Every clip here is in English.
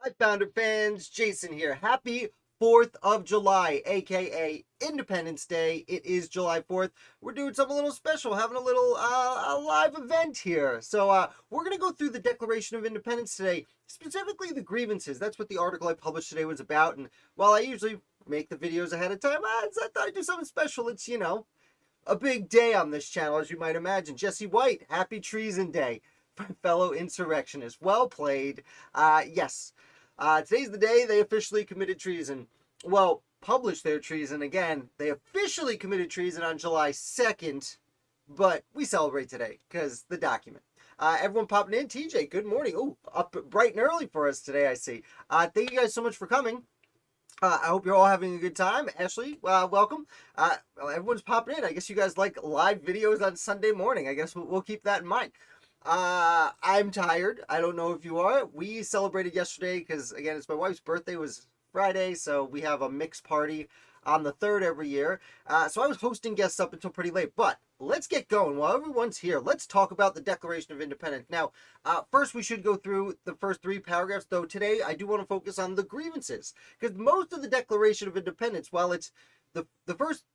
Hi, Founder fans. Jason here. Happy 4th of July, aka Independence Day. It is July 4th. We're doing something a little special, having a little a live event here. So we're going to go through the Declaration of Independence today, specifically the grievances. That's what the article I published today was about. And while I usually make the videos ahead of time, I thought I'd do something special. It's, a big day on this channel, as you might imagine. Jesse White, happy Treason Day. Fellow insurrectionist. Well played. Yes. Today's the day they officially committed treason. Well, published their treason again. They officially committed treason on July 2nd, but we celebrate today because the document. Everyone popping in. TJ, good morning. Oh, up bright and early for us today, I see. Thank you guys so much for coming. I hope you're all having a good time. Ashley, welcome. Everyone's popping in. I guess you guys like live videos on Sunday morning. I guess we'll keep that in mind. I'm tired. I don't know if you are. We celebrated yesterday because, again, it's my wife's birthday. It was Friday, so we have a mixed party on the 3rd every year. So I was hosting guests up until pretty late. But let's get going. While everyone's here, let's talk about the Declaration of Independence. Now, first we should go through the first 3 paragraphs, though today I do want to focus on the grievances. Because most of the Declaration of Independence, while it's the first,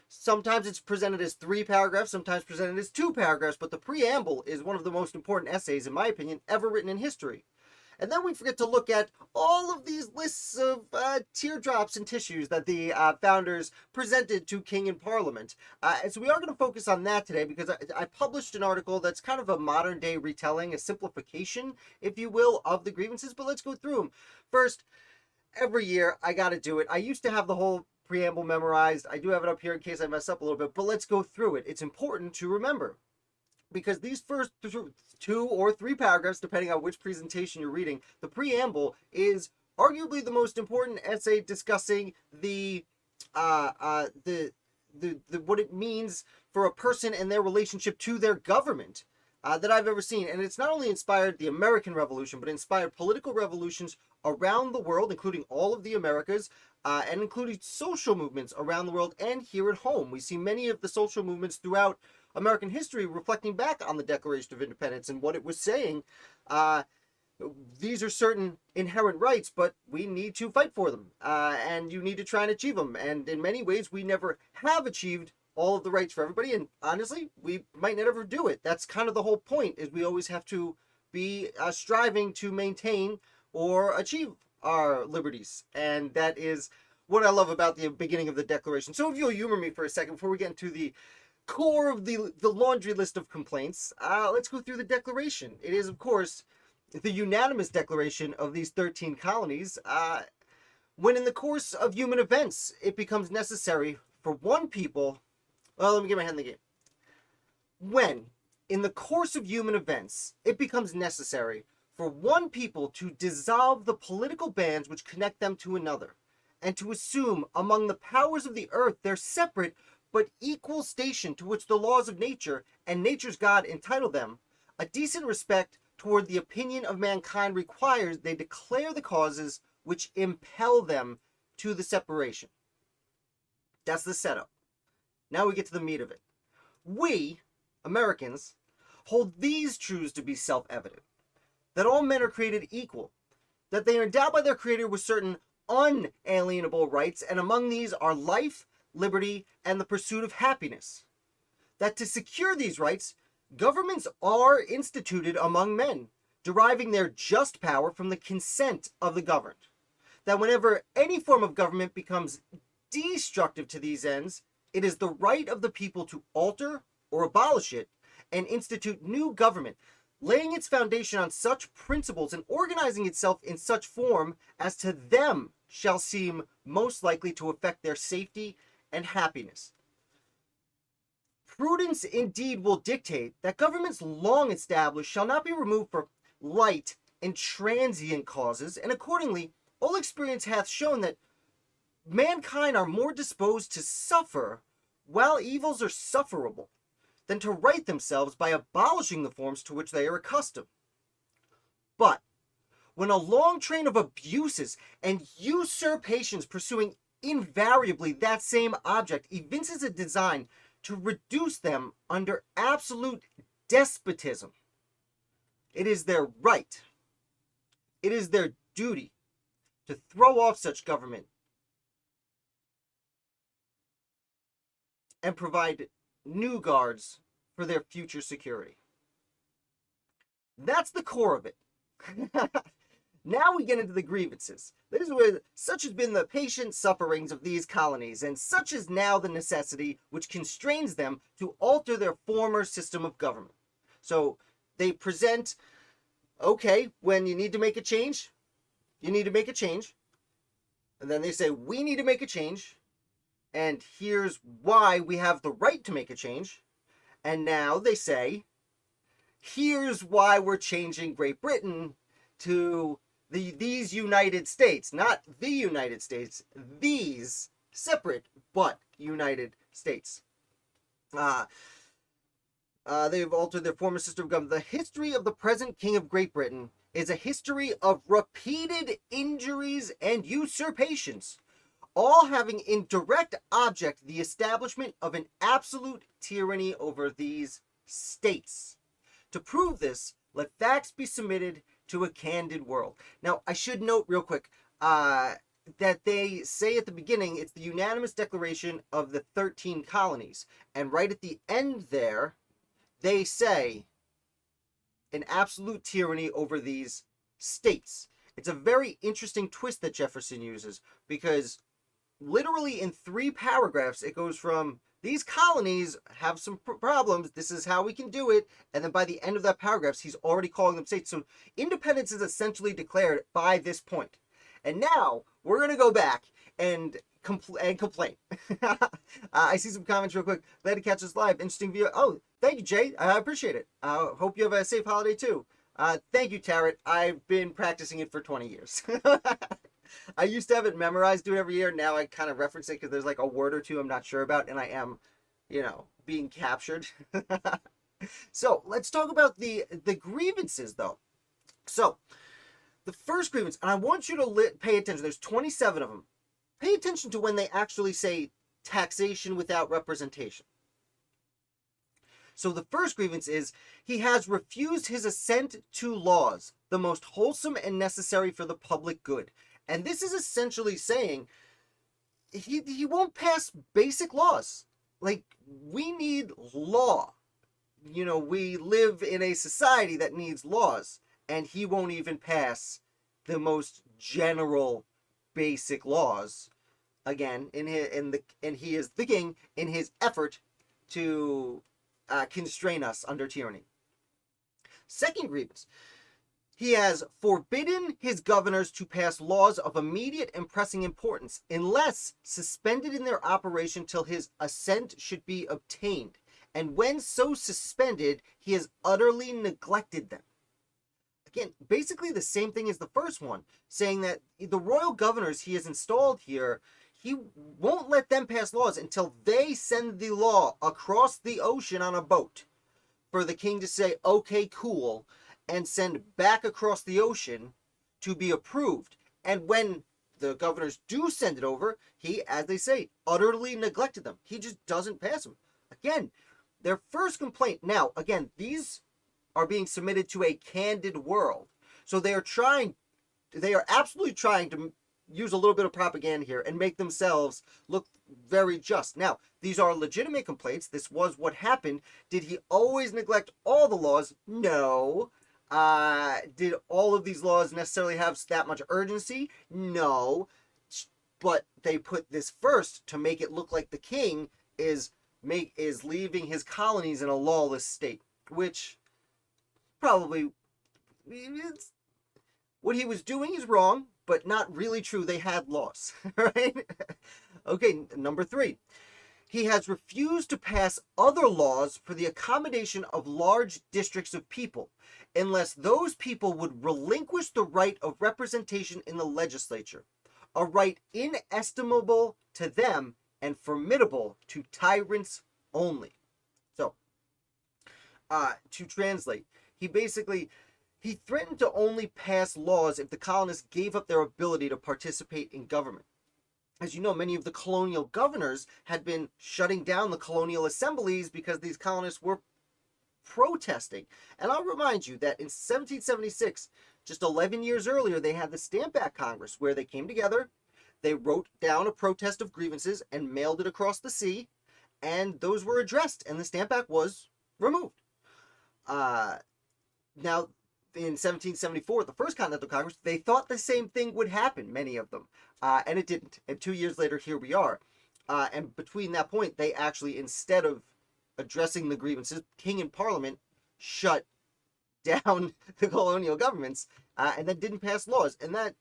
sometimes it's presented as 3 paragraphs, sometimes presented as 2 paragraphs, but the preamble is one of the most important essays, in my opinion, ever written in history. And then we forget to look at all of these lists of teardrops and tissues that the founders presented to King and Parliament. And so we are going to focus on that today because I published an article that's kind of a modern day retelling, a simplification, if you will, of the grievances. But let's go through them. First, every year I got to do it. I used to have the whole preamble memorized. I do have it up here in case I mess up a little bit, but let's go through it. It's important to remember because these first 2 or 3 paragraphs, depending on which presentation you're reading, the preamble is arguably the most important essay discussing the what it means for a person and their relationship to their government that I've ever seen. And it's not only inspired the American Revolution, but inspired political revolutions around the world, including all of the Americas, and including social movements around the world and here at home. We see many of the social movements throughout American history reflecting back on the Declaration of Independence and what it was saying. These are certain inherent rights, but we need to fight for them, and you need to try and achieve them. And in many ways, we never have achieved all of the rights for everybody, and honestly, we might never do it. That's kind of the whole point, is we always have to be striving to maintain or achieve our liberties, and that is what I love about the beginning of the Declaration. So if you'll humor me for a second before we get into the core of the laundry list of complaints, let's go through the Declaration. It is, of course, the unanimous declaration of these 13 colonies, when in the course of human events, it becomes necessary for one people. Well, let me get my head in the game. When, in the course of human events, it becomes necessary for one people to dissolve the political bands which connect them to another, and to assume among the powers of the earth their separate but equal station to which the laws of nature and nature's God entitle them, a decent respect toward the opinion of mankind requires they declare the causes which impel them to the separation. That's the setup. Now we get to the meat of it. We, Americans, hold these truths to be self-evident: that all men are created equal, that they are endowed by their Creator with certain unalienable rights, and among these are life, liberty, and the pursuit of happiness. That to secure these rights, governments are instituted among men, deriving their just power from the consent of the governed. That whenever any form of government becomes destructive to these ends, it is the right of the people to alter or abolish it and institute new government, laying its foundation on such principles and organizing itself in such form as to them shall seem most likely to affect their safety and happiness. Prudence indeed will dictate that governments long established shall not be removed for light and transient causes, and accordingly all experience hath shown that mankind are more disposed to suffer while evils are sufferable than to right themselves by abolishing the forms to which they are accustomed. But when a long train of abuses and usurpations pursuing invariably that same object evinces a design to reduce them under absolute despotism, it is their right, it is their duty to throw off such government and provide new guards for their future security. That's the core of it. Now we get into the grievances. This is where such has been the patient sufferings of these colonies, and such is now the necessity which constrains them to alter their former system of government. So they present, okay, when you need to make a change, you need to make a change. And then they say, we need to make a change, and here's why we have the right to make a change. And now they say, here's why we're changing Great Britain to these United States, not the United States, these separate but United States. They've altered their former system of government. The history of the present King of Great Britain is a history of repeated injuries and usurpations, all having in direct object the establishment of an absolute tyranny over these states. To prove this, let facts be submitted to a candid world. Now, I should note real quick that they say at the beginning it's the unanimous declaration of the 13 colonies. And right at the end there, they say an absolute tyranny over these states. It's a very interesting twist that Jefferson uses, because literally in 3 paragraphs, it goes from these colonies have some problems, this is how we can do it, and then by the end of that paragraph, he's already calling them states. So independence is essentially declared by this point. And now we're going to go back and complain. I see some comments real quick. Glad to catch us live. Interesting view. Oh, thank you, Jay. I appreciate it. Hope you have a safe holiday too. Thank you, Tarot. I've been practicing it for 20 years. I used to have it memorized, do it every year. Now I kind of reference it because there's like a word or two I'm not sure about, and I am, being captured. So let's talk about the grievances, though. So the first grievance, and I want you to pay attention. There's 27 of them. Pay attention to when they actually say taxation without representation. So the first grievance is, he has refused his assent to laws, the most wholesome and necessary for the public good. And this is essentially saying he won't pass basic laws. Like, we need law. We live in a society that needs laws, and he won't even pass the most general basic laws. Again, and he is the king in his effort to constrain us under tyranny. Second grievance. He has forbidden his governors to pass laws of immediate and pressing importance, unless suspended in their operation till his assent should be obtained. And when so suspended, he has utterly neglected them. Again, basically the same thing as the first one, saying that the royal governors he has installed here, he won't let them pass laws until they send the law across the ocean on a boat for the king to say, okay, cool, and send back across the ocean to be approved. And when the governors do send it over, he, as they say, utterly neglected them. He just doesn't pass them. Again, their first complaint. Now, again, these are being submitted to a candid world. So they are absolutely trying to use a little bit of propaganda here and make themselves look very just. Now, these are legitimate complaints. This was what happened. Did he always neglect all the laws? No. Did all of these laws necessarily have that much urgency? No. But they put this first to make it look like the king is leaving his colonies in a lawless state, which probably what he was doing is wrong, but not really true. They had laws, right? Okay, number 3. He has refused to pass other laws for the accommodation of large districts of people, unless those people would relinquish the right of representation in the legislature, a right inestimable to them and formidable to tyrants only. So, to translate, he threatened to only pass laws if the colonists gave up their ability to participate in government. As you know, many of the colonial governors had been shutting down the colonial assemblies because these colonists were protesting. And I'll remind you that in 1776, just 11 years earlier, they had the Stamp Act Congress where they came together, they wrote down a protest of grievances and mailed it across the sea, and those were addressed, and the Stamp Act was removed. Now, in 1774, the First Continental Congress, they thought the same thing would happen, many of them, and it didn't. And 2 years later, here we are. And between that point, they actually, instead of addressing the grievances, King and Parliament shut down the colonial governments and then didn't pass laws. And that,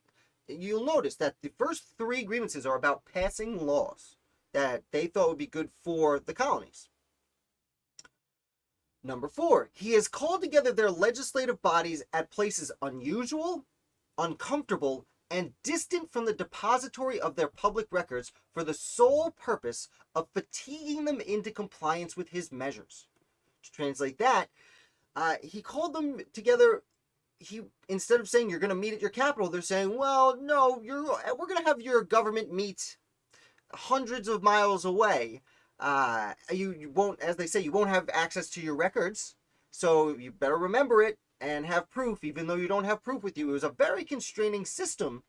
you'll notice that the first 3 grievances are about passing laws that they thought would be good for the colonies. Number 4, he has called together their legislative bodies at places unusual, uncomfortable, and distant from the depository of their public records for the sole purpose of fatiguing them into compliance with his measures. To translate that, he called them together. Instead of saying you're going to meet at your capital, they're saying, well, no, we're going to have your government meet hundreds of miles away. You won't, as they say, you won't have access to your records, so you better remember it and have proof, even though you don't have proof with you. It was a very constraining system.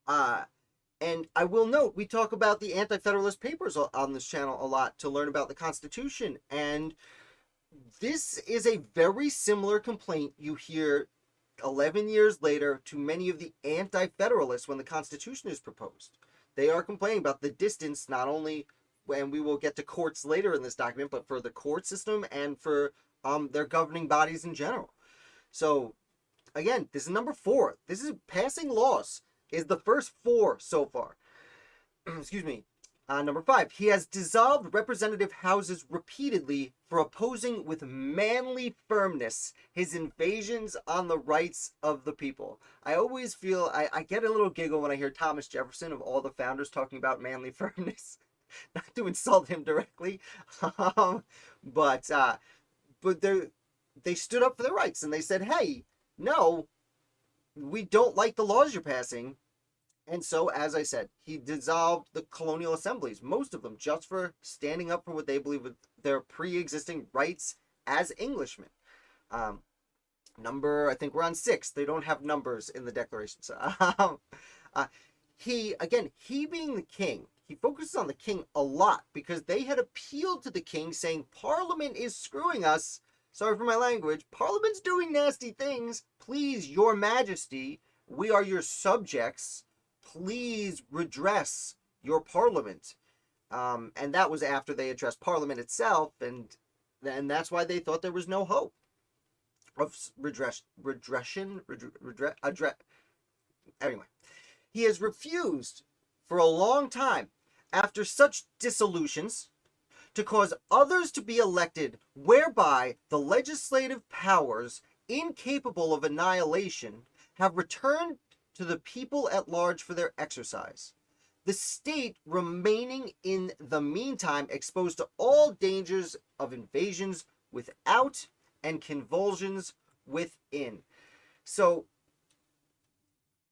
And I will note, we talk about the Anti-Federalist Papers on this channel a lot to learn about the Constitution, and this is a very similar complaint you hear 11 years later to many of the Anti-Federalists when the Constitution is proposed. They are complaining about the distance, not only, and we will get to courts later in this document, but for the court system and for their governing bodies in general. So, again, this is number 4. This is passing laws, is the first 4 so far. Excuse me. Number 5, he has dissolved representative houses repeatedly for opposing with manly firmness his invasions on the rights of the people. I always feel, I get a little giggle when I hear Thomas Jefferson, of all the founders, talking about manly firmness. Not to insult him directly, but they stood up for their rights, and they said, hey, no, we don't like the laws you're passing. And so, as I said, he dissolved the colonial assemblies, most of them, just for standing up for what they believe were their pre-existing rights as Englishmen. I think we're on 6. They don't have numbers in the declarations. He being the king, he focuses on the king a lot because they had appealed to the king saying, Parliament is screwing us. Sorry for my language. Parliament's doing nasty things. Please, your majesty, we are your subjects. Please redress your Parliament. And that was after they addressed Parliament itself, and that's why they thought there was no hope of Anyway, he has refused for a long time, after such dissolutions, to cause others to be elected, whereby the legislative powers, incapable of annihilation, have returned to the people at large for their exercise. The state remaining in the meantime exposed to all dangers of invasions without and convulsions within. So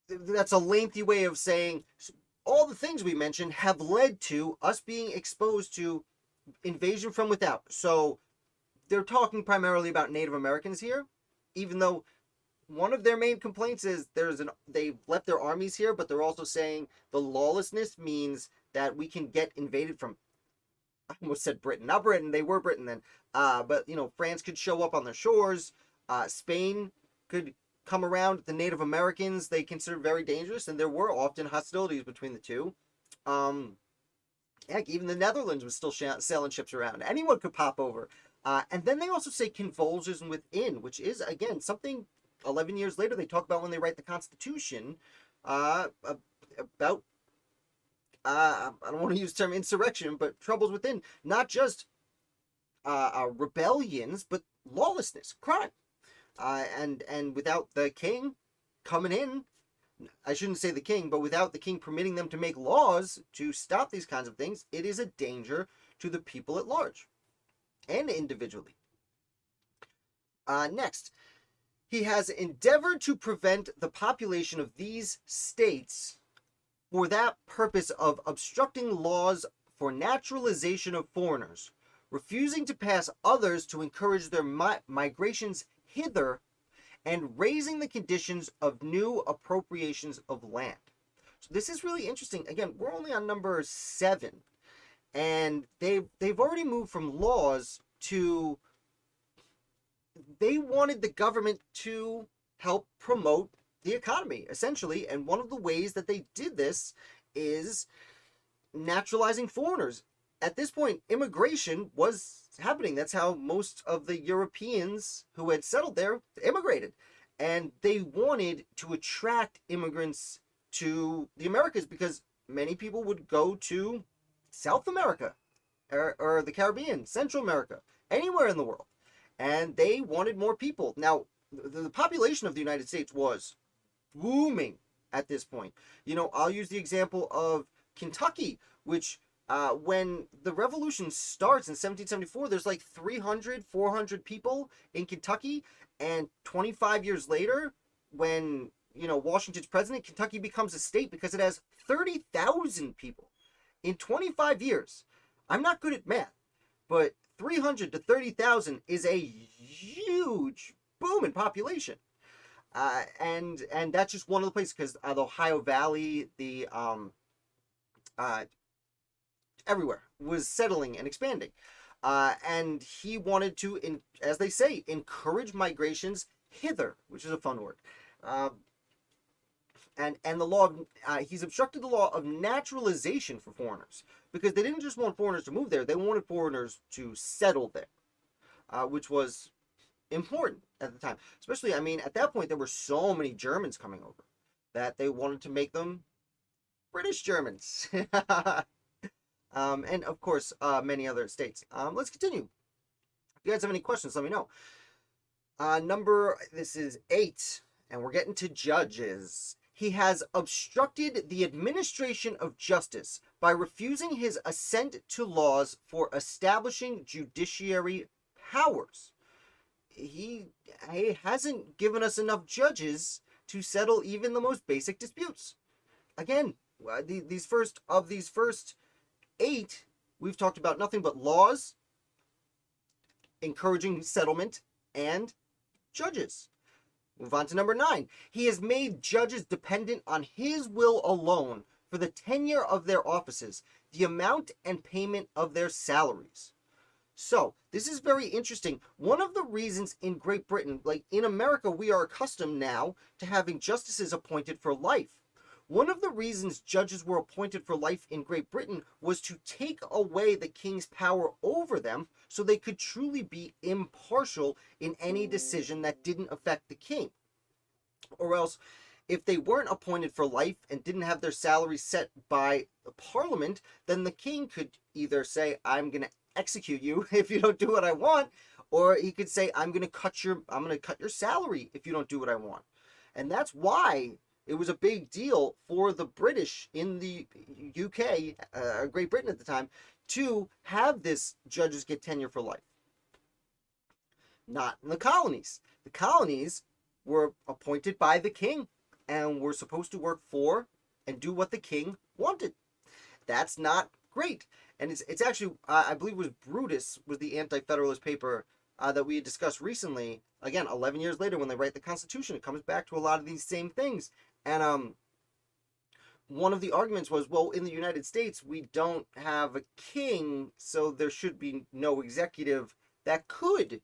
that's a lengthy way of saying all the things we mentioned have led to us being exposed to invasion from without. So they're talking primarily about Native Americans here, even though one of their main complaints is they've left their armies here, but they're also saying the lawlessness means that we can get invaded from, I almost said Britain, not Britain, they were Britain then, but France could show up on their shores, Spain could come around. The Native Americans they considered very dangerous, and there were often hostilities between the two. Heck, even the Netherlands was still sailing ships around. Anyone could pop over. And then they also say convulsions within, which is, again, something 11 years later they talk about when they write the Constitution, about, I don't want to use the term insurrection, but troubles within. Not just rebellions, but lawlessness, crime. And without the king coming in, I shouldn't say the king, but without the king permitting them to make laws to stop these kinds of things, it is a danger to the people at large and individually. Next, he has endeavored to prevent the population of these states for that purpose of obstructing laws for naturalization of foreigners, refusing to pass others to encourage their migrations hither, and raising the conditions of new appropriations of land. So this is really interesting. Again, we're only on number 7, and they've already moved from laws to, they wanted the government to help promote the economy, essentially. And one of the ways that they did this is naturalizing foreigners. At this point, immigration was happening. That's how most of the Europeans who had settled there immigrated. And they wanted to attract immigrants to the Americas because many people would go to South America or the Caribbean, Central America, anywhere in the world. And they wanted more people. Now, the population of the United States was booming at this point. I'll use the example of Kentucky, which when the revolution starts in 1774, there's like 300, 400 people in Kentucky. And 25 years later, when, Washington's president, Kentucky becomes a state because it has 30,000 people in 25 years. I'm not good at math, but 300 to 30,000 is a huge boom in population. And that's just one of the places, because the Ohio Valley, the everywhere was settling and expanding. And he wanted to, as they say, encourage migrations hither, which is a fun word. And the law of, he's obstructed the law of naturalization for foreigners, because they didn't just want foreigners to move there, they wanted foreigners to settle there, which was important at the time. Especially, at that point, there were so many Germans coming over that they wanted to make them British Germans. And of course, many other states. Let's continue. If you guys have any questions, let me know. This is 8, and we're getting to judges. He has obstructed the administration of justice by refusing his assent to laws for establishing judiciary powers. He hasn't given us enough judges to settle even the most basic disputes. Again, these first 8, we've talked about nothing but laws, encouraging settlement, and judges. Move on to number 9. He has made judges dependent on his will alone for the tenure of their offices, the amount and payment of their salaries. So, this is very interesting. One of the reasons in Great Britain, like in America, we are accustomed now to having justices appointed for life. One of the reasons judges were appointed for life in Great Britain was to take away the king's power over them so they could truly be impartial in any decision that didn't affect the king. Or else, if they weren't appointed for life and didn't have their salary set by the parliament, then the king could either say, I'm going to execute you if you don't do what I want, or he could say, I'm going to cut your salary if you don't do what I want. And that's why it was a big deal for the British in the UK, Great Britain at the time, to have this judges get tenure for life. Not in the colonies. The colonies were appointed by the king and were supposed to work for and do what the king wanted. That's not great. And it's actually, I believe it was Brutus, was the anti-federalist paper that we had discussed recently. Again, 11 years later, when they write the Constitution, it comes back to a lot of these same things. And one of the arguments was, well, in the United States, we don't have a king, so there should be no executive that could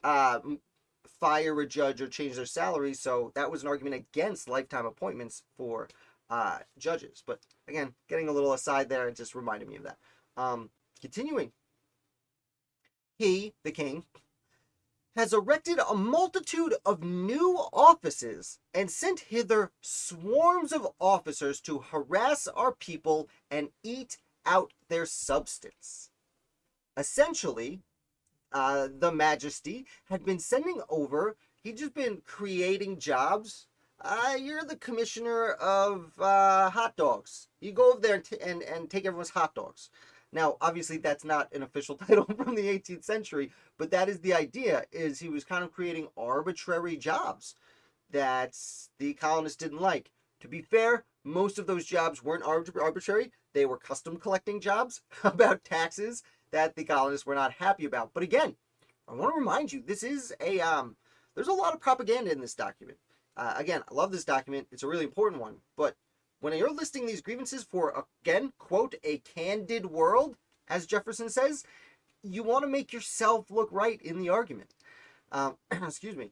fire a judge or change their salary. So that was an argument against lifetime appointments for judges. But again, getting a little aside there, it just reminded me of that. Continuing. He, the king, has erected a multitude of new offices and sent hither swarms of officers to harass our people and eat out their substance. Essentially, the Majesty had been sending over, he'd just been creating jobs. You're the commissioner of hot dogs. You go over there and take everyone's hot dogs. Now, obviously, that's not an official title from the 18th century, but that is the idea, is he was kind of creating arbitrary jobs that the colonists didn't like. To be fair, most of those jobs weren't arbitrary. They were custom collecting jobs about taxes that the colonists were not happy about. But again, I want to remind you, this is a there's a lot of propaganda in this document. Again, I love this document. It's a really important one. But when you're listing these grievances for, again, quote, a candid world, as Jefferson says, you want to make yourself look right in the argument. Excuse me.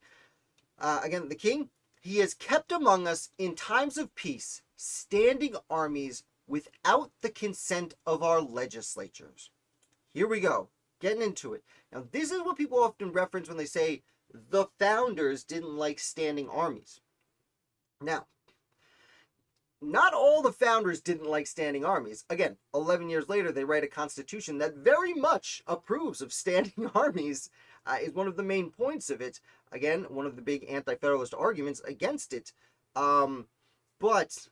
Again, the king, he has kept among us in times of peace standing armies without the consent of our legislatures. Here we go, getting into it. Now, this is what people often reference when they say the founders didn't like standing armies. Now, not all the founders didn't like standing armies. Again, 11 years later, they write a constitution that very much approves of standing armies, is one of the main points of it. Again, one of the big anti-federalist arguments against it. But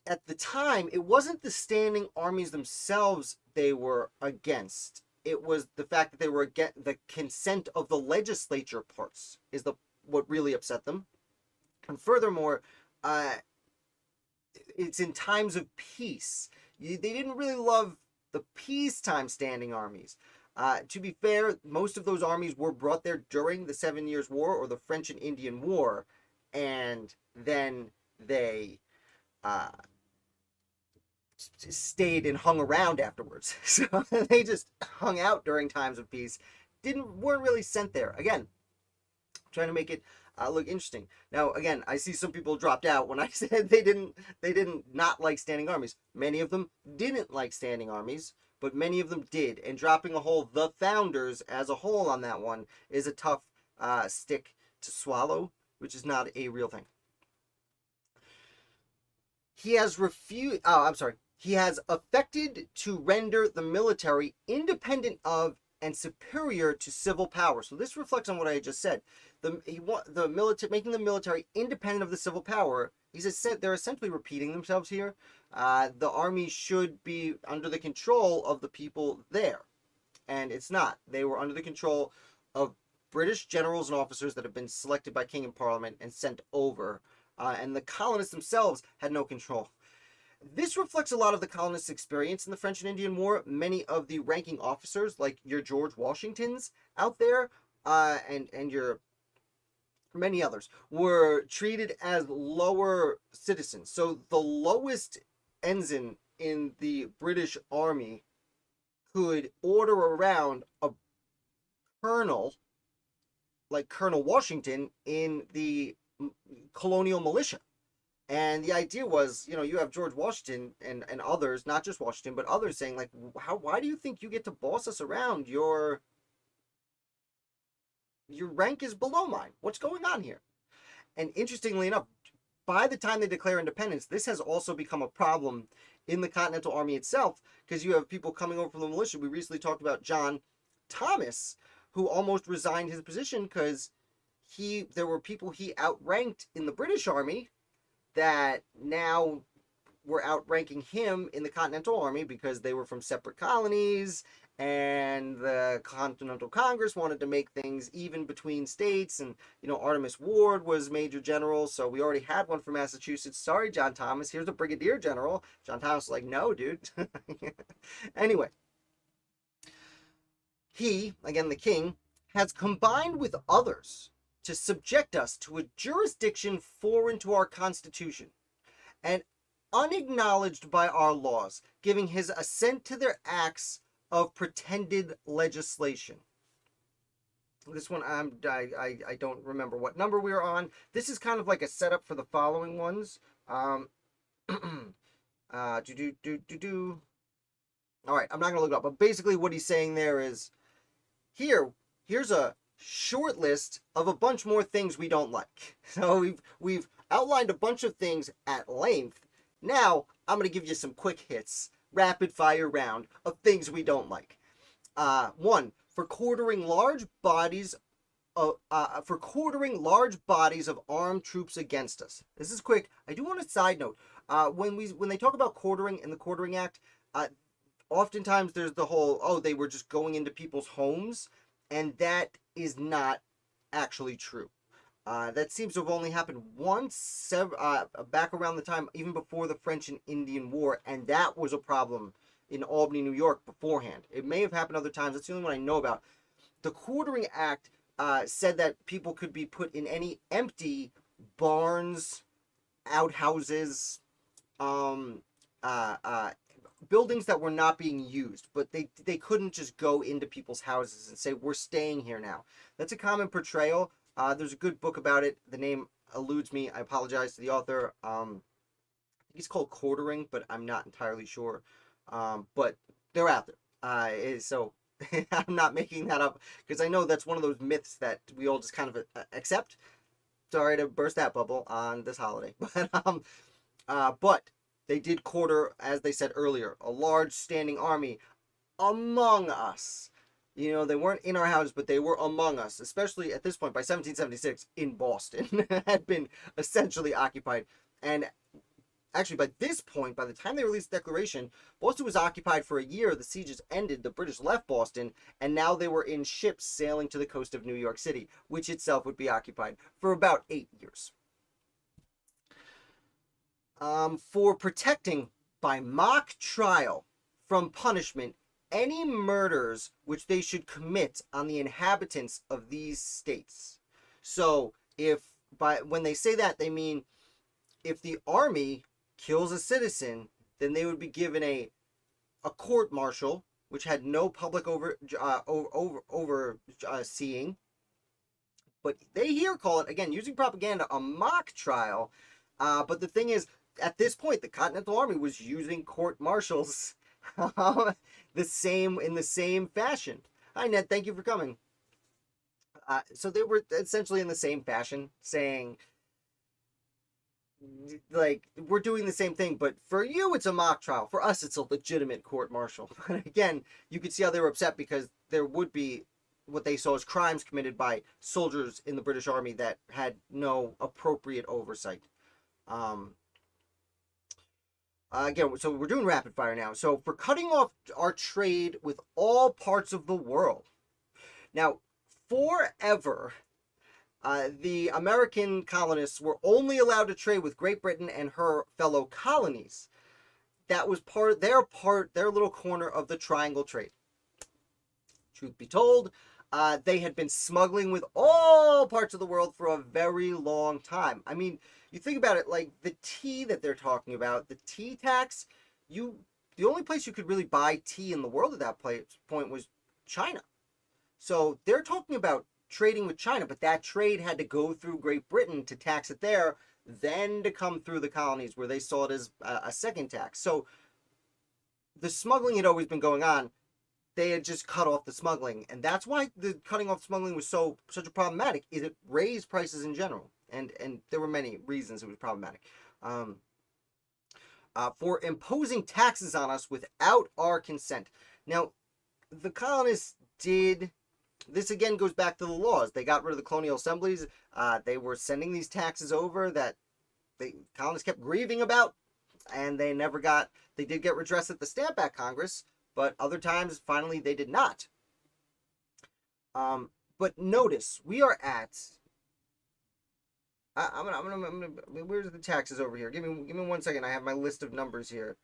at the time, it wasn't the standing armies themselves they were against. It was the fact that they were against the consent of the legislature parts is what really upset them. And furthermore, it's in times of peace. They didn't really love the peacetime standing armies. To be fair, most of those armies were brought there during the 7 Years' War or the French and Indian War, and then they stayed and hung around afterwards. So they just hung out during times of peace. Weren't really sent there. Again, trying to make it look interesting. Now, again, I see some people dropped out when I said they didn't not like standing armies. Many of them didn't like standing armies, but many of them did. And dropping the founders as a whole on that one is a tough stick to swallow, which is not a real thing. He has He has affected to render the military independent of and superior to civil power. So this reflects on what I just said. Making the military independent of the civil power. They're essentially repeating themselves here. The army should be under the control of the people there, and it's not. They were under the control of British generals and officers that have been selected by King and Parliament and sent over, and the colonists themselves had no control. This reflects a lot of the colonists' experience in the French and Indian War. Many of the ranking officers, like your George Washingtons out there, and your many others, were treated as lower citizens. So the lowest ensign in the British Army could order around a colonel, like Colonel Washington, in the colonial militia. And the idea was, you have George Washington and others, not just Washington, but others saying, like, why do you think you get to boss us around? Your rank is below mine. What's going on here? And interestingly enough, by the time they declare independence, this has also become a problem in the Continental Army itself, because you have people coming over from the militia. We recently talked about John Thomas, who almost resigned his position because there were people he outranked in the British Army that now were outranking him in the Continental Army because they were from separate colonies, and the Continental Congress wanted to make things even between states. And Artemus Ward was Major General, so we already had one from Massachusetts. Sorry, John Thomas, here's a Brigadier General. John Thomas was like, no, dude. Anyway, he, again the king, has combined with others to subject us to a jurisdiction foreign to our Constitution and unacknowledged by our laws, giving his assent to their acts of pretended legislation. This one, I don't remember what number we were on. This is kind of like a setup for the following ones. All right, I'm not going to look it up, but basically what he's saying there is, here's a short list of a bunch more things we don't like. So we've outlined a bunch of things at length. Now I'm going to give you some quick hits, rapid fire round of things we don't like. One, for quartering large bodies of armed troops against us. This is quick. I do want a side note. When they talk about quartering in the Quartering Act, oftentimes there's the whole, they were just going into people's homes, and that is not actually true. That seems to have only happened once, back around the time, even before the French and Indian War, and that was a problem in Albany, New York beforehand. It may have happened other times. That's the only one I know about. The Quartering Act said that people could be put in any empty barns, outhouses, um, buildings that were not being used, but they couldn't just go into people's houses and say, we're staying here now. That's a common portrayal. There's a good book about it. The name eludes me. I apologize to the author. I think it's called Quartering, but I'm not entirely sure. But they're out there. So I'm not making that up, because I know that's one of those myths that we all just kind of accept. Sorry to burst that bubble on this holiday. But they did quarter, as they said earlier, a large standing army among us. You know, they weren't in our houses, but they were among us, especially at this point, by 1776, in Boston, had been essentially occupied. And actually, by this point, by the time they released the Declaration, Boston was occupied for a year. The sieges ended, the British left Boston, and now they were in ships sailing to the coast of New York City, which itself would be occupied for about 8 years. For protecting by mock trial from punishment any murders which they should commit on the inhabitants of these states. So when they say that, they mean if the army kills a citizen, then they would be given a court martial, which had no public overseeing. But they here call it, again, using propaganda, a mock trial. But the thing is, at this point, the Continental Army was using court martials in the same fashion. Hi, Ned. Thank you for coming. So they were essentially in the same fashion, saying, like, we're doing the same thing, but for you, it's a mock trial. For us, it's a legitimate court martial. But again, you could see how they were upset, because there would be what they saw as crimes committed by soldiers in the British Army that had no appropriate oversight. Again, so we're doing rapid fire now. So for cutting off our trade with all parts of the world. Now, forever, the American colonists were only allowed to trade with Great Britain and her fellow colonies. That was their little corner of the triangle trade. Truth be told, they had been smuggling with all parts of the world for a very long time. I mean, you think about it, like the tea that they're talking about, the tea tax, the only place you could really buy tea in the world at that point was China. So they're talking about trading with China, but that trade had to go through Great Britain to tax it there, then to come through the colonies where they saw it as a second tax. So the smuggling had always been going on. They had just cut off the smuggling, and that's why the cutting off smuggling was such a problematic. It raised prices in general, and there were many reasons it was problematic. For imposing taxes on us without our consent. Now, the colonists did. This again goes back to the laws. They got rid of the colonial assemblies. They were sending these taxes over that the colonists kept grieving about, and they did get redress at the Stamp Act Congress, but other times, finally, they did not. But notice, we are at. I'm gonna. Where's the taxes over here? Give me 1 second. I have my list of numbers here.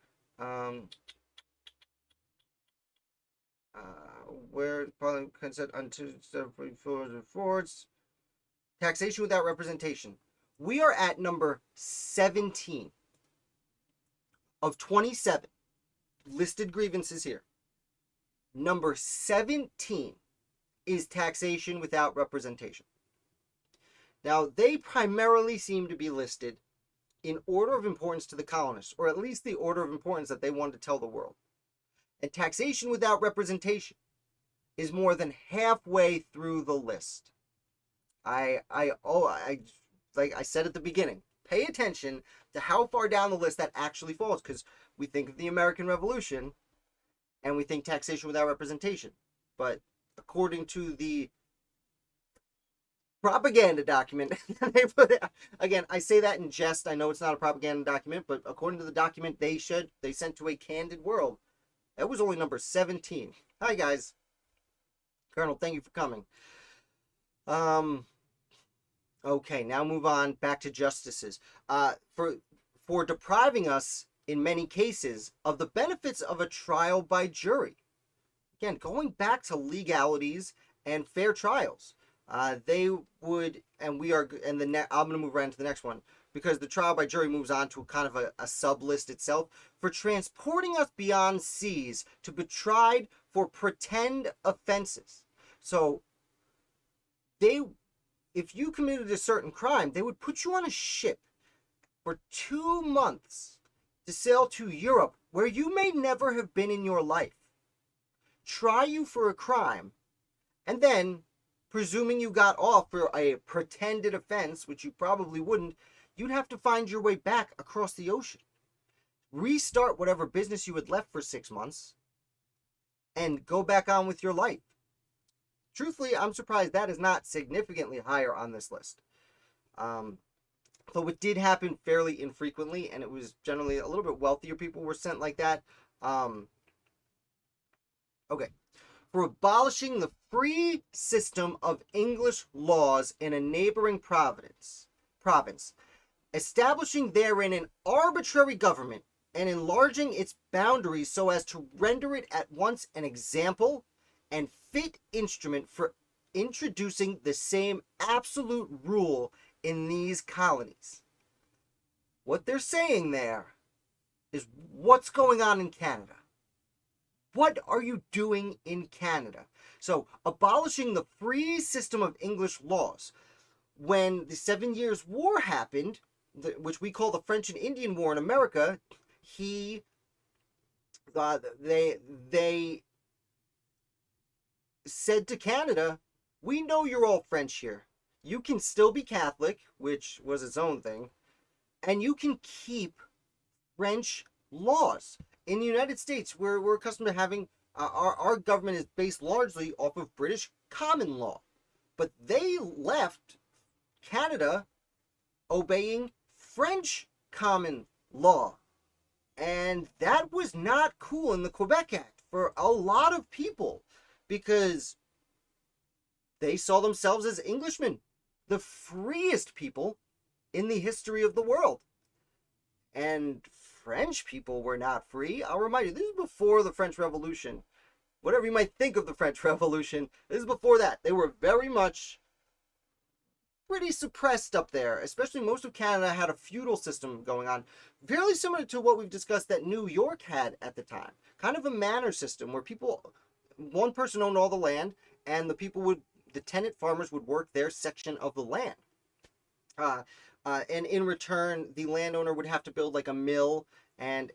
Where Parliament consent unto forwards. Taxation without representation. We are at number 17 of 27 listed grievances here. Number 17 is taxation without representation. Now, they primarily seem to be listed in order of importance to the colonists, or at least the order of importance that they wanted to tell the world. And taxation without representation is more than halfway through the list. Like I said at the beginning, pay attention to how far down the list that actually falls, because we think of the American Revolution and we think taxation without representation. But according to the propaganda document, they put it, again, I say that in jest. I know it's not a propaganda document, but according to the document they sent to a candid world, that was only number 17. Hi, guys. Colonel, thank you for coming. Okay, now move on back to justices. For depriving us, in many cases, of the benefits of a trial by jury. Again, going back to legalities and fair trials. They would, and we are, and I'm going to move right into the next one because the trial by jury moves on to kind of a sub list itself for transporting us beyond seas to be tried for pretend offenses. So they, if you committed a certain crime, they would put you on a ship for 2 months to sail to Europe, where you may never have been in your life, try you for a crime, and then, presuming you got off for a pretended offense, which you probably wouldn't, you'd have to find your way back across the ocean, restart whatever business you had left for 6 months, and go back on with your life. Truthfully, I'm surprised that is not significantly higher on this list. Though it did happen fairly infrequently, and it was generally a little bit wealthier people were sent like that. Okay. For abolishing the free system of English laws in a neighboring province, establishing therein an arbitrary government and enlarging its boundaries so as to render it at once an example and fit instrument for introducing the same absolute rule in these colonies. What they're saying there is what's going on in Canada. What are you doing in Canada? So, abolishing the free system of English laws. When the 7 Years' War happened, which we call the French and Indian War in America, they said to Canada, we know you're all French here. You can still be Catholic, which was its own thing, and you can keep French laws. In the United States, we're accustomed to having, our government is based largely off of British common law. But they left Canada obeying French common law. And that was not cool in the Quebec Act for a lot of people, because they saw themselves as Englishmen, the freest people in the history of the world. And French people were not free. I'll remind you, this is before the French Revolution. Whatever you might think of the French Revolution, this is before that. They were very much pretty suppressed up there, especially most of Canada had a feudal system going on, fairly similar to what we've discussed that New York had at the time. Kind of a manor system where one person owned all the land, and the tenant farmers would work their section of the land. And in return, the landowner would have to build like a mill, and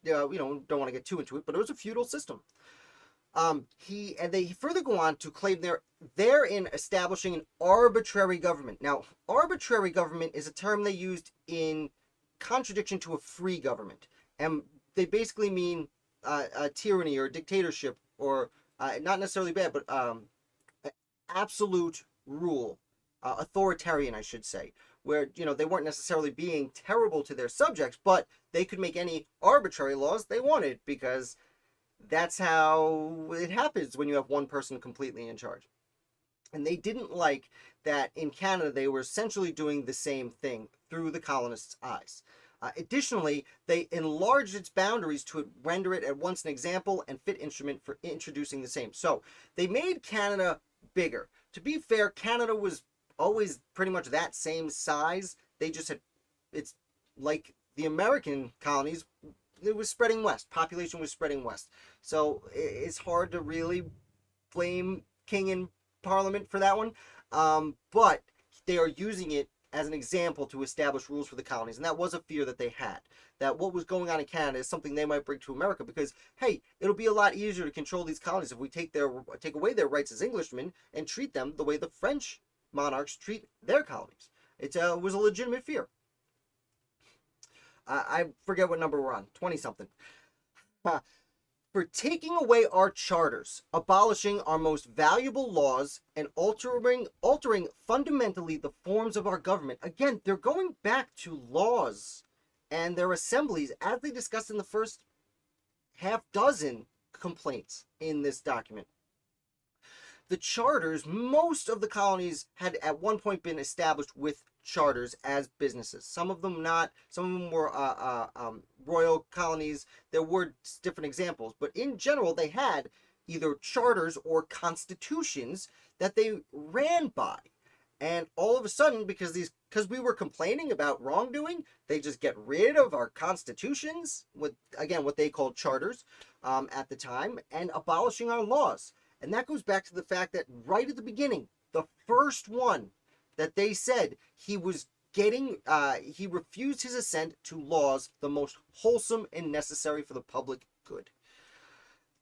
don't want to get too into it, but it was a feudal system. They further go on to claim they're in establishing an arbitrary government. Now, arbitrary government is a term they used in contradiction to a free government, and they basically mean a tyranny or dictatorship, or not necessarily bad, but absolute rule, authoritarian, I should say, where they weren't necessarily being terrible to their subjects, but they could make any arbitrary laws they wanted, because that's how it happens when you have one person completely in charge. And they didn't like that in Canada they were essentially doing the same thing through the colonists' eyes. Additionally, they enlarged its boundaries to render it at once an example and fit instrument for introducing the same. So they made Canada bigger. To be fair, Canada was always pretty much that same size. They just had, it's like the American colonies, it was spreading west. Population was spreading west. So it's hard to really blame King and Parliament for that one. But they are using it as an example to establish rules for the colonies. And that was a fear that they had. That what was going on in Canada is something they might bring to America, because, hey, it'll be a lot easier to control these colonies if we take away their rights as Englishmen and treat them the way the French monarchs treat their colonies. It was a legitimate fear. I forget what number we're on, 20-something. For taking away our charters, abolishing our most valuable laws, and altering fundamentally the forms of our government. Again, they're going back to laws and their assemblies, as they discussed in the first half dozen complaints in this document. The charters, most of the colonies had at one point been established with charters as businesses. Some of them not. Some of them were royal colonies. There were different examples, but in general, they had either charters or constitutions that they ran by. And all of a sudden, because we were complaining about wrongdoing, they just get rid of our constitutions, with again what they called charters at the time, and abolishing our laws. And that goes back to the fact that right at the beginning, the first one that they said he was getting, he refused his assent to laws the most wholesome and necessary for the public good.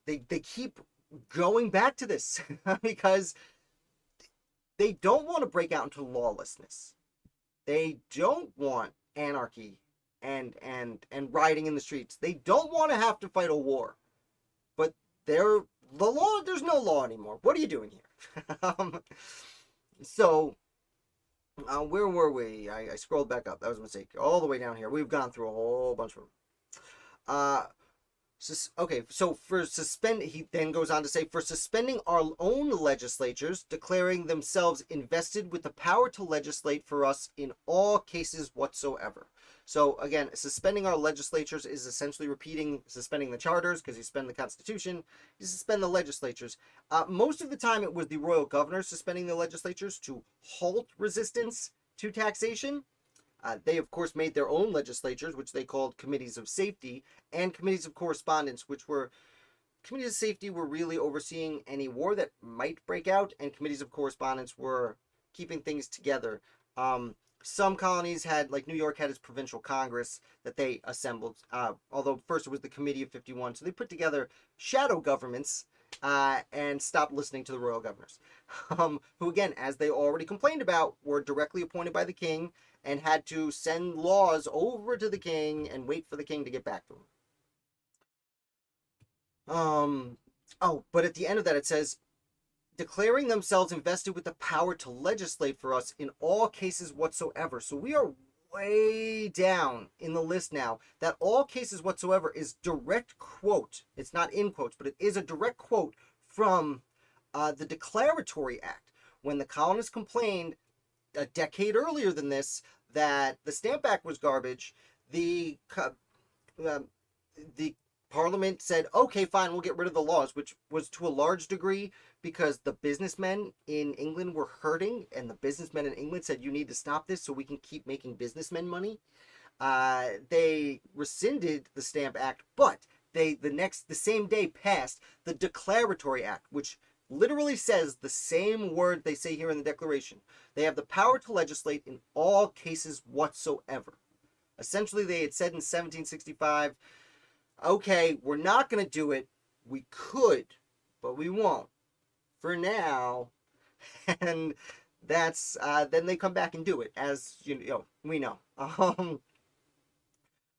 They keep going back to this because they don't want to break out into lawlessness. They don't want anarchy and rioting in the streets. They don't want to have to fight a war. But there's no law anymore. What are you doing here? Where were we? I scrolled back up. That was a mistake. All the way down here. We've gone through a whole bunch of them. He then goes on to say, for suspending our own legislatures, declaring themselves invested with the power to legislate for us in all cases whatsoever. So again, suspending our legislatures is essentially suspending the charters, because you suspend the Constitution, you suspend the legislatures. Most of the time it was the royal governor suspending the legislatures to halt resistance to taxation. They, of course, made their own legislatures, which they called committees of safety, and committees of correspondence, which were committees of safety were really overseeing any war that might break out, and committees of correspondence were keeping things together. Some colonies had, like New York had its provincial congress that they assembled, although first it was the Committee of 51, so they put together shadow governments and stopped listening to the royal governors, who, again, as they already complained about, were directly appointed by the king and had to send laws over to the king and wait for the king to get back to them. But at the end of that it says, declaring themselves invested with the power to legislate for us in all cases whatsoever. So we are way down in the list now. That all cases whatsoever is direct quote. It's not in quotes, but it is a direct quote from the Declaratory Act. When the colonists complained a decade earlier than this that the Stamp Act was garbage, the Parliament said, okay, fine, we'll get rid of the laws, which was to a large degree because the businessmen in England were hurting, and the businessmen in England said, you need to stop this so we can keep making businessmen money. They rescinded the Stamp Act, but the same day passed the Declaratory Act, which literally says the same word they say here in the Declaration. They have the power to legislate in all cases whatsoever. Essentially, they had said in 1765, okay, we're not going to do it. We could, but we won't for now. And that's then they come back and do it, as we know.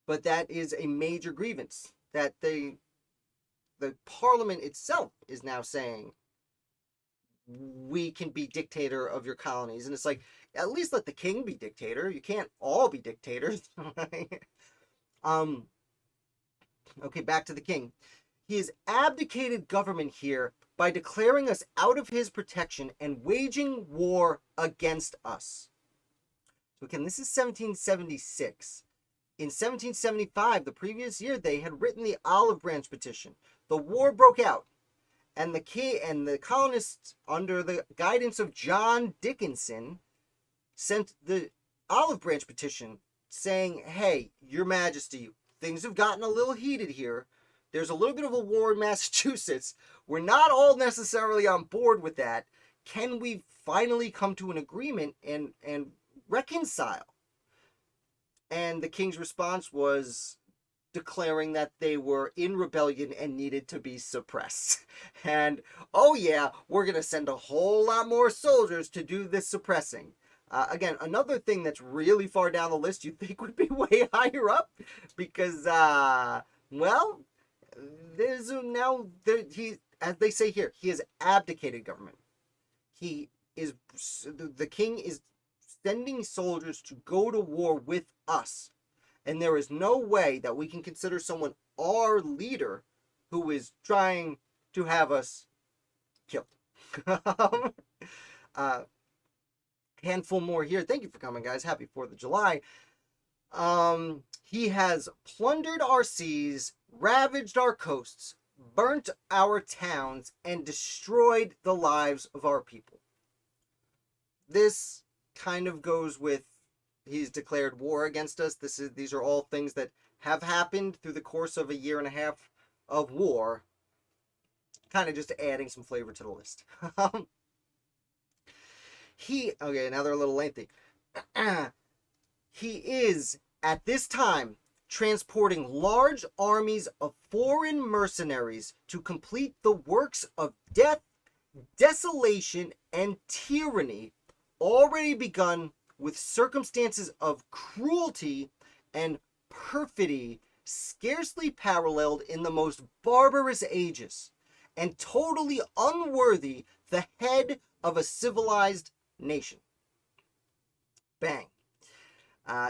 But that is a major grievance that the Parliament itself is now saying, we can be dictator of your colonies. And it's like, at least let the king be dictator. You can't all be dictators. Okay, back to the king. He has abdicated government here by declaring us out of his protection and waging war against us. So again, this is 1776. In 1775, the previous year, they had written the Olive Branch Petition. The war broke out, and the king and the colonists, under the guidance of John Dickinson, sent the Olive Branch Petition saying, hey, Your Majesty, things have gotten a little heated here. There's a little bit of a war in Massachusetts. We're not all necessarily on board with that. Can we finally come to an agreement and reconcile? And the king's response was declaring that they were in rebellion and needed to be suppressed. And, oh yeah, we're going to send a whole lot more soldiers to do this suppressing. Again, another thing that's really far down the list you'd think would be way higher up, because, there's now, as they say here, he has abdicated government. The king is sending soldiers to go to war with us. And there is no way that we can consider someone our leader who is trying to have us killed. Handful more here. Thank you for coming, guys. Happy 4th of July. He has plundered our seas, ravaged our coasts, burnt our towns, and destroyed the lives of our people. This kind of goes with he's declared war against us. These are all things that have happened through the course of a year and a half of war. Kind of just adding some flavor to the list. Okay, now they're a little lengthy. He is, at this time, transporting large armies of foreign mercenaries to complete the works of death, desolation, and tyranny already begun with circumstances of cruelty and perfidy scarcely paralleled in the most barbarous ages, and totally unworthy the head of a civilized nation. Bang.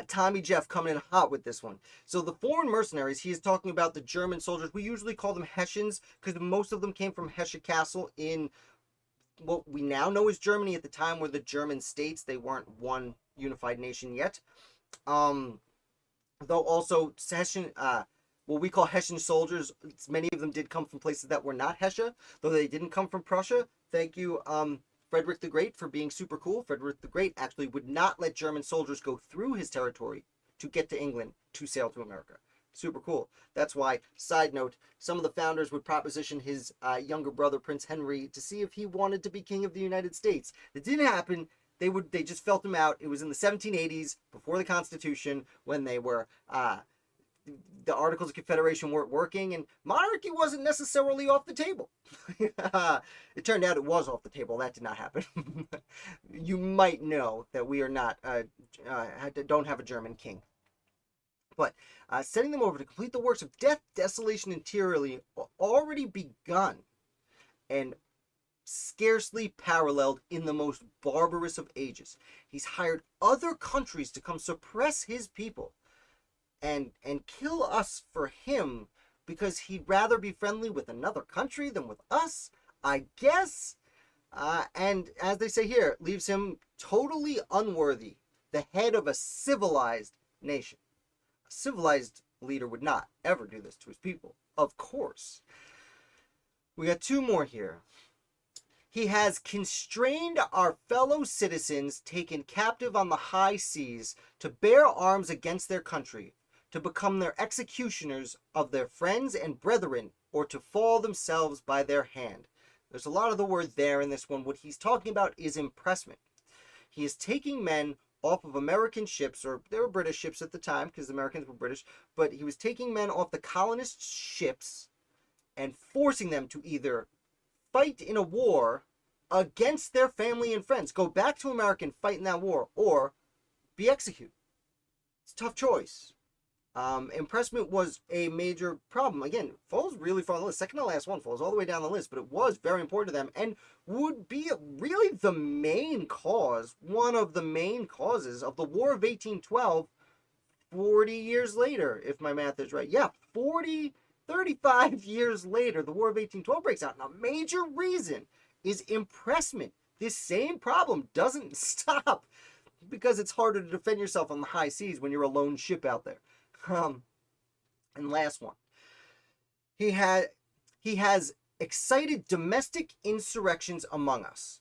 Tommy Jeff coming in hot with this one. So the foreign mercenaries, he is talking about the German soldiers. We usually call them Hessians because most of them came from Hesse Castle in what we now know as Germany. At the time were the German states. They weren't one unified nation yet. Though also Hessian, what we call Hessian soldiers, many of them did come from places that were not Hesse, though they didn't come from Prussia. Thank you, Frederick the Great, for being super cool. Frederick the Great actually would not let German soldiers go through his territory to get to England to sail to America. Super cool. That's why, side note, some of the founders would proposition his younger brother, Prince Henry, to see if he wanted to be king of the United States. It didn't happen. They just felt him out. It was in the 1780s, before the Constitution, when they were the Articles of Confederation weren't working, and monarchy wasn't necessarily off the table. It turned out it was off the table. That did not happen. You might know that we are not don't have a German king. But sending them over to complete the works of death, desolation, and tyranny already begun, and scarcely paralleled in the most barbarous of ages. He's hired other countries to come suppress his people and kill us for him because he'd rather be friendly with another country than with us, I guess. And as they say here, leaves him totally unworthy, the head of a civilized nation. A civilized leader would not ever do this to his people, of course. We got two more here. He has constrained our fellow citizens taken captive on the high seas to bear arms against their country, to become their executioners of their friends and brethren, or to fall themselves by their hand. There's a lot of the word there in this one. What he's talking about is impressment. He is taking men off of American ships, or they were British ships at the time because the Americans were British, but he was taking men off the colonist ships and forcing them to either fight in a war against their family and friends, go back to America and fight in that war, or be executed. It's a tough choice. Impressment was a major problem. Again, falls really far on the list. Second to last one falls all the way down the list, but it was very important to them and would be really the main cause, one of the main causes of the War of 1812 40 years later, if my math is right. Yeah, 35 years later, the War of 1812 breaks out. And a major reason is impressment. This same problem doesn't stop because it's harder to defend yourself on the high seas when you're a lone ship out there. And last one. He has excited domestic insurrections among us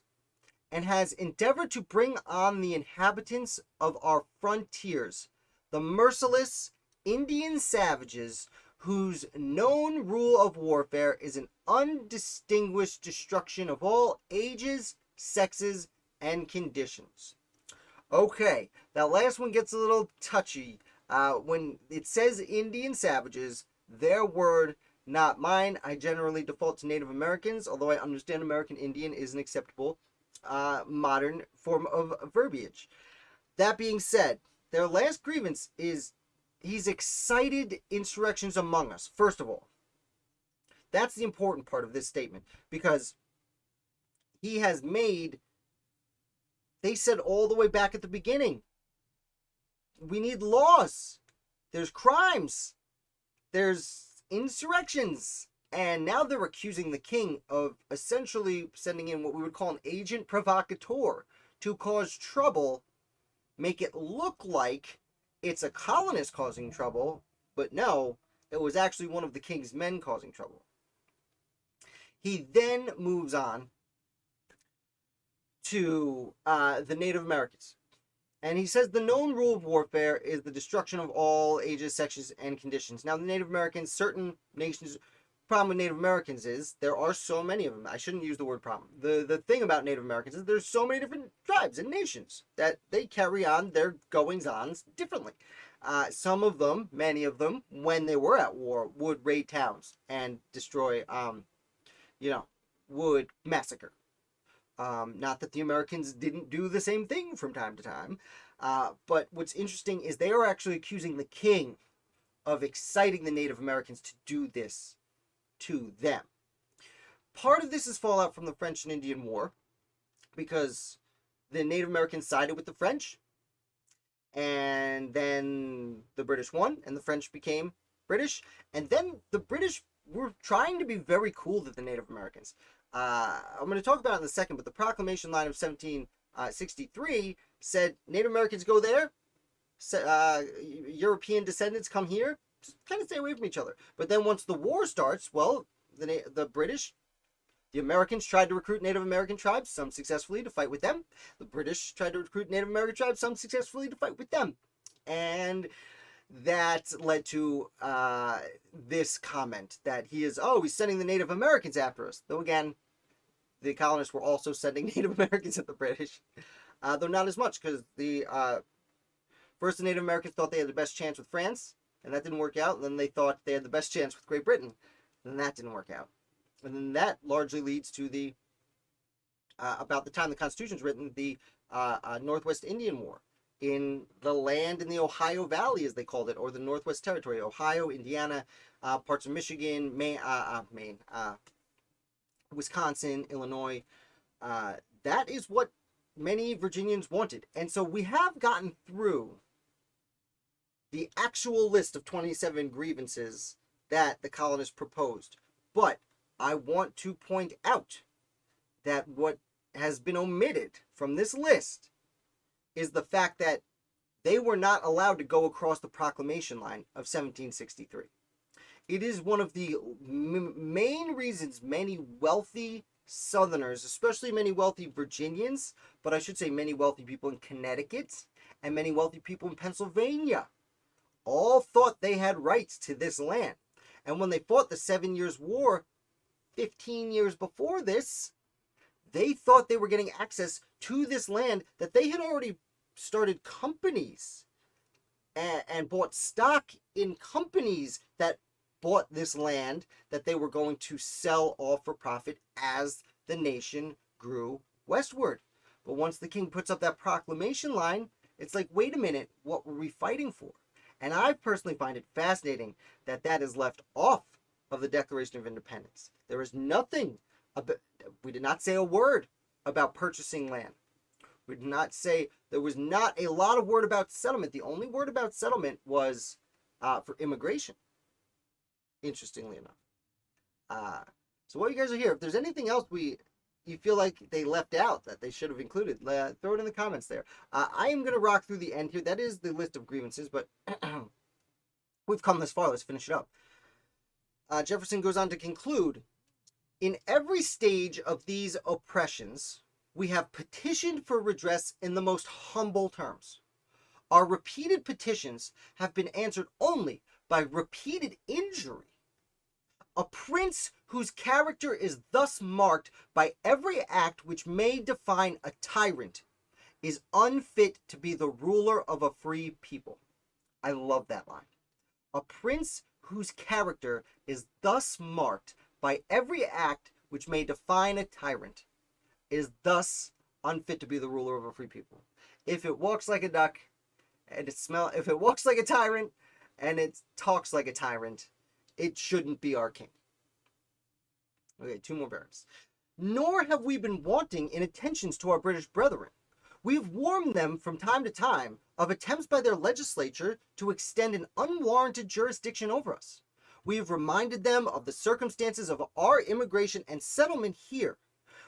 and has endeavored to bring on the inhabitants of our frontiers, the merciless Indian savages whose known rule of warfare is an undistinguished destruction of all ages, sexes, and conditions. Okay, that last one gets a little touchy. When it says Indian savages, their word, not mine. I generally default to Native Americans, although I understand American Indian is an acceptable modern form of verbiage. That being said, their last grievance is he's excited insurrections among us, first of all. That's the important part of this statement, because he has made, they said all the way back at the beginning, we need laws. There's crimes. There's insurrections. And now they're accusing the king of essentially sending in what we would call an agent provocateur to cause trouble, make it look like it's a colonist causing trouble, but no, it was actually one of the king's men causing trouble. He then moves on to the Native Americans. And he says the known rule of warfare is the destruction of all ages, sexes, and conditions. Now, the Native Americans, certain nations, problem with Native Americans is there are so many of them. I shouldn't use the word problem. The thing about Native Americans is there's so many different tribes and nations that they carry on their goings-ons differently. Some of them, many of them, when they were at war, would raid towns and destroy, would massacre. Not that the Americans didn't do the same thing from time to time, but what's interesting is they are actually accusing the king of exciting the Native Americans to do this to them. Part of this is fallout from the French and Indian War, because the Native Americans sided with the French, and then the British won, and the French became British, and then the British were trying to be very cool to the Native Americans. I'm going to talk about it in a second, but the proclamation line of 1763 said Native Americans go there, European descendants come here, just kind of stay away from each other. But then once the war starts, well, the British, the Americans tried to recruit Native American tribes, some successfully, to fight with them. The British tried to recruit Native American tribes, some successfully, to fight with them. And that led to this comment that he's sending the Native Americans after us. Though again, the colonists were also sending Native Americans at the British. Though not as much, because first the Native Americans thought they had the best chance with France, and that didn't work out. And then they thought they had the best chance with Great Britain, and that didn't work out. And then that largely leads to the, about the time the Constitution was written, the Northwest Indian War. In the land in the Ohio Valley, as they called it, or the Northwest Territory, Ohio, Indiana, parts of Michigan, Maine, Wisconsin, Illinois. That is what many Virginians wanted. And so we have gotten through the actual list of 27 grievances that the colonists proposed. But I want to point out that what has been omitted from this list is the fact that they were not allowed to go across the proclamation line of 1763. It is one of the main reasons many wealthy Southerners, especially many wealthy Virginians, but I should say many wealthy people in Connecticut and many wealthy people in Pennsylvania, all thought they had rights to this land. And when they fought the 7 Years' War 15 years before this, they thought they were getting access to this land that they had already started companies and bought stock in companies that bought this land that they were going to sell off for profit as the nation grew westward. But once the king puts up that proclamation line, it's like, wait a minute, what were we fighting for? And I personally find it fascinating that that is left off of the Declaration of Independence. There is nothing about, we did not say a word about purchasing land. We did not say, there was not a lot of word about settlement. The only word about settlement was for immigration, interestingly enough. So while you guys are here, if there's anything else you feel like they left out that they should have included, throw it in the comments there. I am going to rock through the end here. That is the list of grievances, but we've come this far. Let's finish it up. Jefferson goes on to conclude, in every stage of these oppressions, we have petitioned for redress in the most humble terms. Our repeated petitions have been answered only by repeated injury. A prince whose character is thus marked by every act which may define a tyrant is unfit to be the ruler of a free people. I love that line. A prince whose character is thus marked by every act which may define a tyrant is thus unfit to be the ruler of a free people. If it walks like a duck, and if it walks like a tyrant, and it talks like a tyrant, it shouldn't be our king. Okay, 2 more paragraphs. Nor have we been wanting in attentions to our British brethren. We have warned them from time to time of attempts by their legislature to extend an unwarranted jurisdiction over us. We have reminded them of the circumstances of our immigration and settlement here.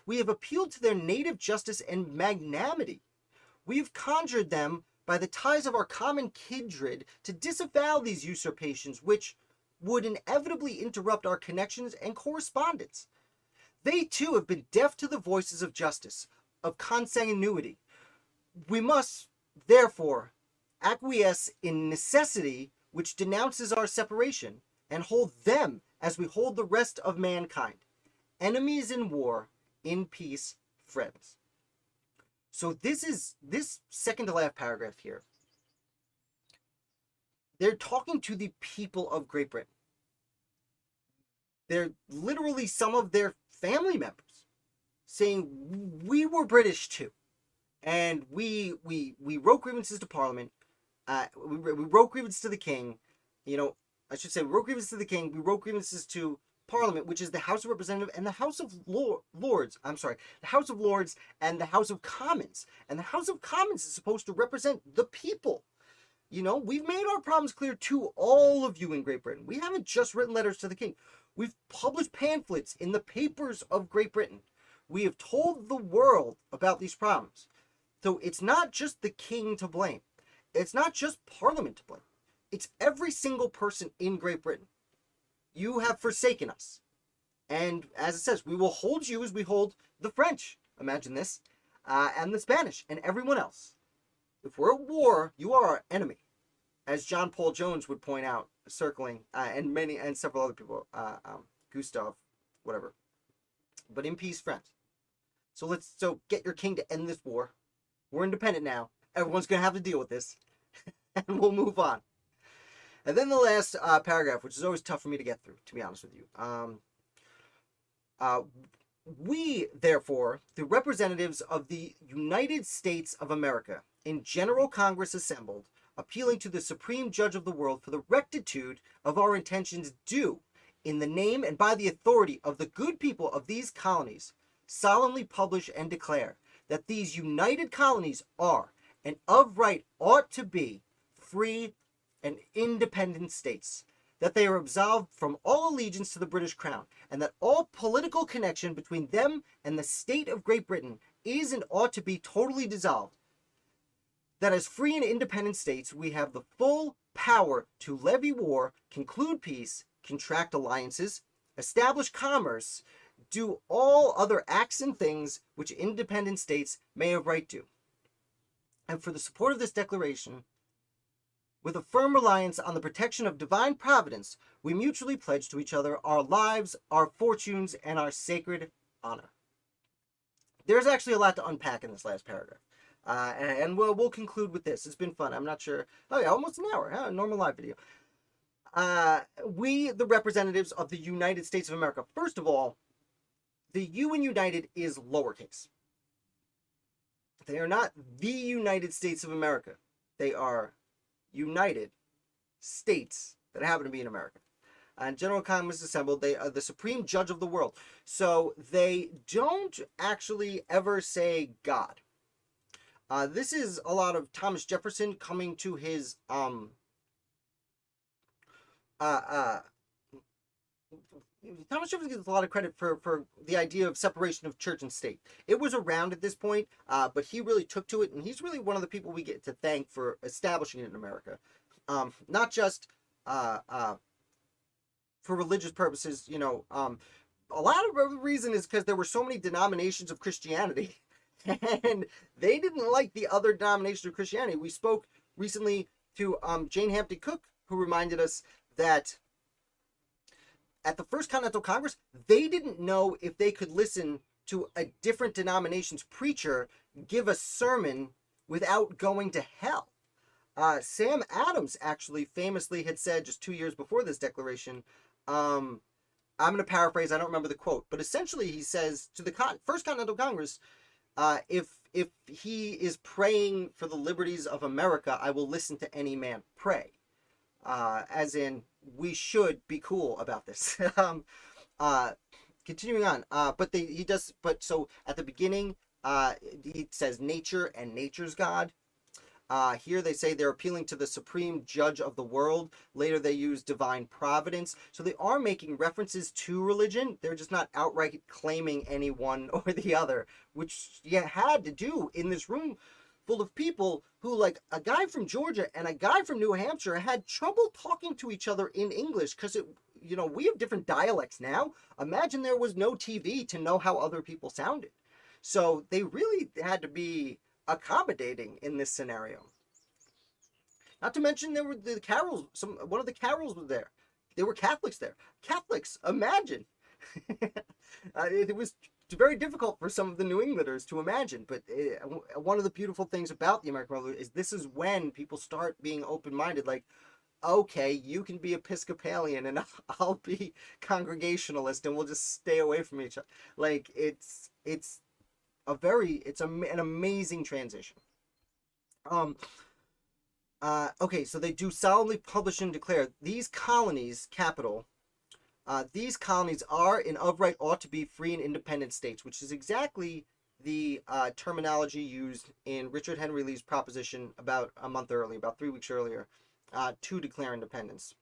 We have appealed to their native justice and magnanimity. We have conjured them by the ties of our common kindred to disavow these usurpations which would inevitably interrupt our connections and correspondence. they too have been deaf to the voices of justice, of consanguinity. We must, therefore, acquiesce in necessity which denounces our separation, and hold them as we hold the rest of mankind, enemies in war, in peace, friends. So this second to last paragraph here. They're talking to the people of Great Britain. They're literally some of their family members saying, we were British too. And we wrote grievances to Parliament. We wrote grievances to the King. We wrote grievances to the King. We wrote grievances to Parliament, which is the House of Representatives and the House of Lords. The House of Lords and the House of Commons. And the House of Commons is supposed to represent the people. We've made our problems clear to all of you in Great Britain. We haven't just written letters to the King. We've published pamphlets in the papers of Great Britain. We have told the world about these problems. So it's not just the King to blame. It's not just Parliament to blame. It's every single person in Great Britain. You have forsaken us. And as it says, we will hold you as we hold the French. Imagine this. And the Spanish and everyone else. If we're at war, you are our enemy. As John Paul Jones would point out, circling, and several other people, Gustav, whatever. But in peace, friends. So get your king to end this war. We're independent now. Everyone's going to have to deal with this. And we'll move on. And then the last paragraph, which is always tough for me to get through, to be honest with you. We, therefore, the representatives of the United States of America, in General Congress assembled, appealing to the Supreme Judge of the world for the rectitude of our intentions, do, in the name and by the authority of the good people of these colonies, solemnly publish and declare that these united colonies are, and of right ought to be, free and independent states, that they are absolved from all allegiance to the British Crown, and that all political connection between them and the state of Great Britain is and ought to be totally dissolved, that as free and independent states we have the full power to levy war, conclude peace, contract alliances, establish commerce, do all other acts and things which independent states may have right to. And for the support of this declaration, with a firm reliance on the protection of divine providence, we mutually pledge to each other our lives, our fortunes, and our sacred honor. There's actually a lot to unpack in this last paragraph. And we'll conclude with this. It's been fun. I'm not sure. Oh yeah, almost an hour. Yeah, normal live video. We, the representatives of the United States of America. First of all, the U in United is lowercase. They are not the United States of America. They are United States that happen to be in America. And General Congress assembled. They are the supreme judge of the world. So they don't actually ever say God. This is a lot of Thomas Jefferson coming to his Thomas Jefferson gets a lot of credit for the idea of separation of church and state. It was around at this point, but he really took to it, and he's really one of the people we get to thank for establishing it in America. Not just for religious purposes, a lot of the reason is because there were so many denominations of Christianity, and they didn't like the other denominations of Christianity. We spoke recently to Jane Hampton Cook, who reminded us that at the First Continental Congress, they didn't know if they could listen to a different denomination's preacher give a sermon without going to hell. Sam Adams actually famously had said just 2 years before this declaration, I'm going to paraphrase, I don't remember the quote, but essentially he says to the First Continental Congress, if he is praying for the liberties of America, I will listen to any man pray. As in, we should be cool about this. Continuing on, so at the beginning, he says nature and nature's God. Here they say they're appealing to the supreme judge of the world. Later they use divine providence. So they are making references to religion. They're just not outright claiming any one or the other, which you had to do in this room full of people who, like a guy from Georgia and a guy from New Hampshire, had trouble talking to each other in English because we have different dialects now. Imagine there was no TV to know how other people sounded. So they really had to be accommodating in this scenario. Not to mention there were the carols. One of the carols was there. There were Catholics there. Catholics, imagine. It was very difficult for some of the New Englanders to imagine. But one of the beautiful things about the American Revolution is this is when people start being open-minded. Like, okay, you can be Episcopalian and I'll be Congregationalist, and we'll just stay away from each other. Like, it's an amazing transition. Okay, so they do solemnly publish and declare these colonies, capital, these colonies are and of right ought to be free and independent states, which is exactly the terminology used in Richard Henry Lee's proposition about a month earlier, about 3 weeks earlier, to declare independence.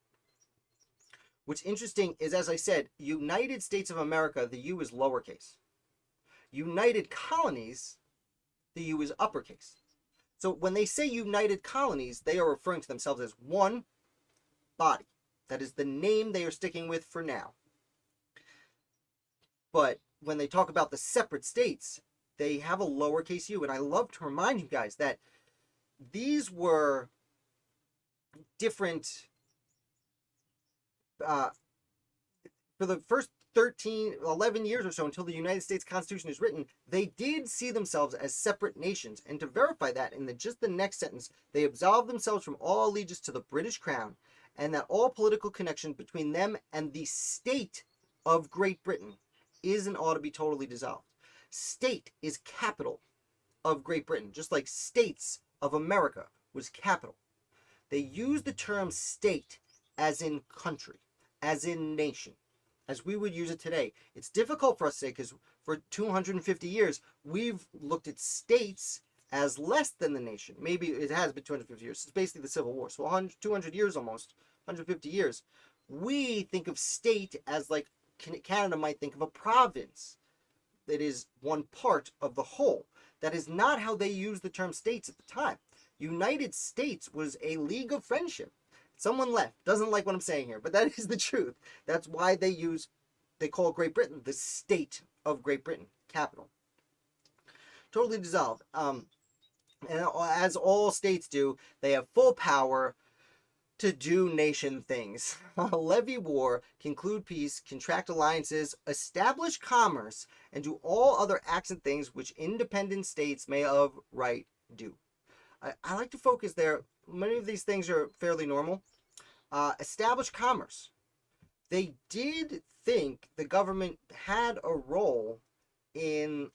What's interesting is, as I said, United States of America, the U is lowercase. United Colonies, the U is uppercase. So when they say United Colonies, they are referring to themselves as one body. That is the name they are sticking with for now. But when they talk about the separate states, they have a lowercase u. And I love to remind you guys that these were different, for the first 11 years or so until the United States Constitution is written, they did see themselves as separate nations. And to verify that, in just the next sentence, they absolved themselves from all allegiance to the British Crown, and that all political connection between them and the state of Great Britain is and ought to be totally dissolved. State is capital of Great Britain, just like States of America was capital. They use the term state as in country, as in nation, as we would use it today. It's difficult for us to say because for 250 years, we've looked at states as less than the nation. Maybe it has been 250 years. It's basically the Civil War. So 200 years almost, 150 years. We think of state as like Canada might think of a province that is one part of the whole. That is not how they used the term states at the time. United States was a league of friendship. Someone left, doesn't like what I'm saying here, but that is the truth. That's why they call Great Britain the state of Great Britain, capital. Totally dissolved. And as all states do, they have full power to do nation things. Levy war, conclude peace, contract alliances, establish commerce, and do all other acts and things which independent states may of right do. I like to focus there. Many of these things are fairly normal. Establish commerce. They did think the government had a role in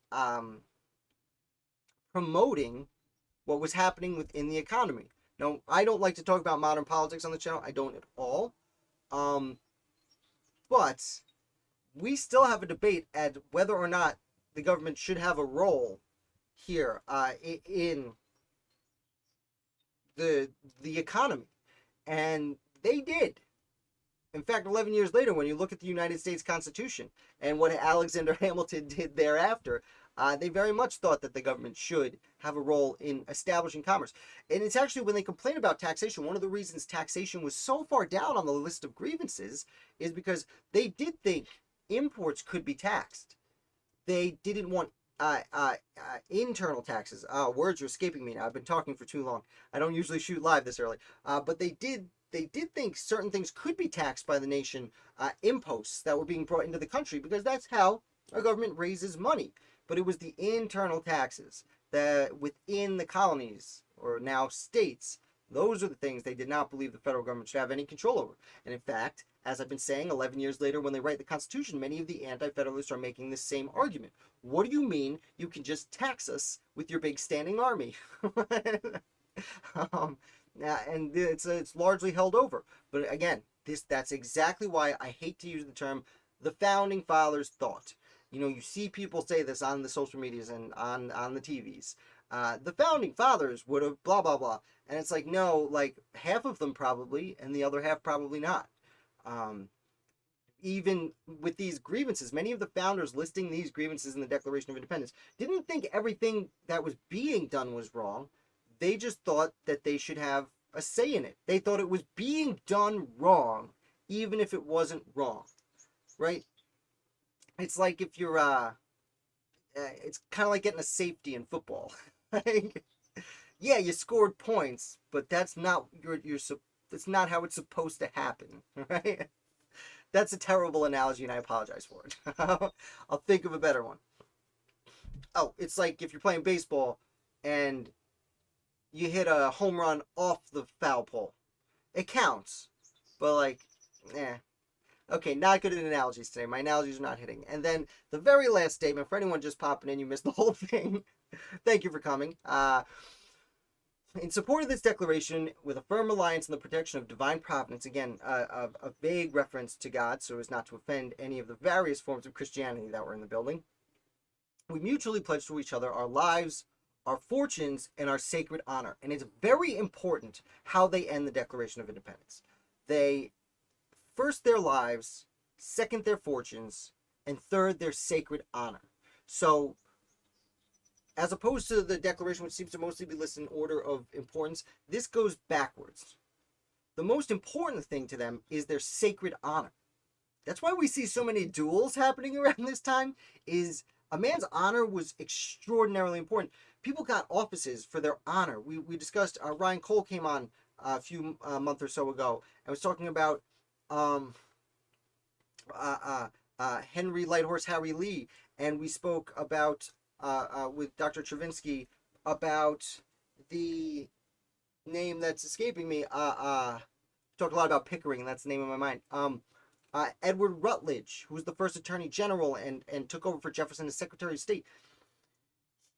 promoting what was happening within the economy. Now, I don't like to talk about modern politics on the channel. I don't at all. But we still have a debate at whether or not the government should have a role here in the economy. And they did. In fact, 11 years later, when you look at the United States Constitution and what Alexander Hamilton did thereafter, they very much thought that the government should have a role in establishing commerce. And it's actually when they complain about taxation, one of the reasons taxation was so far down on the list of grievances is because they did think imports could be taxed. They didn't want internal taxes. Words are escaping me now. I've been talking for too long. I don't usually shoot live this early. But they did think certain things could be taxed by the nation, imposts that were being brought into the country, because that's how our government raises money. But it was the internal taxes that within the colonies, or now states, those are the things they did not believe the federal government should have any control over. And in fact, as I've been saying, 11 years later, when they write the Constitution, many of the anti-federalists are making the same argument. What do you mean you can just tax us with your big standing army? And it's largely held over. But again, that's exactly why I hate to use the term the founding fathers thought. You know, you see people say this on the social medias and on the TVs. The founding fathers would have blah, blah, blah. And it's like, no, like half of them probably, and the other half probably not. Even with these grievances, many of the founders listing these grievances in the Declaration of Independence didn't think everything that was being done was wrong. They just thought that they should have a say in it. They thought it was being done wrong, even if it wasn't wrong, right? It's like if you're it's kind of like getting a safety in football. Like, yeah, you scored points, but that's not that's not how it's supposed to happen, right? That's a terrible analogy, and I apologize for it. I'll think of a better one. Oh, it's like if you're playing baseball and you hit a home run off the foul pole. It counts, but like, eh. Okay, not good at analogies today. My analogies are not hitting. And then the very last statement, for anyone just popping in, you missed the whole thing. Thank you for coming. In support of this declaration, with a firm reliance on the protection of divine providence, again, a vague reference to God so as not to offend any of the various forms of Christianity that were in the building, we mutually pledge to each other our lives, our fortunes, and our sacred honor. And it's very important how they end the Declaration of Independence. They first their lives, second their fortunes, and third their sacred honor. So, as opposed to the Declaration, which seems to mostly be listed in order of importance, this goes backwards. The most important thing to them is their sacred honor. That's why we see so many duels happening around this time, is a man's honor was extraordinarily important. People got offices for their honor. We discussed, Ryan Cole came on a few month or so ago and was talking about Henry Lighthorse Harry Lee, and we spoke about with Dr. Travinsky about the name that's escaping me. Talked a lot about Pickering, and that's the name of my mind. Edward Rutledge, who was the first Attorney General and took over for Jefferson as Secretary of State.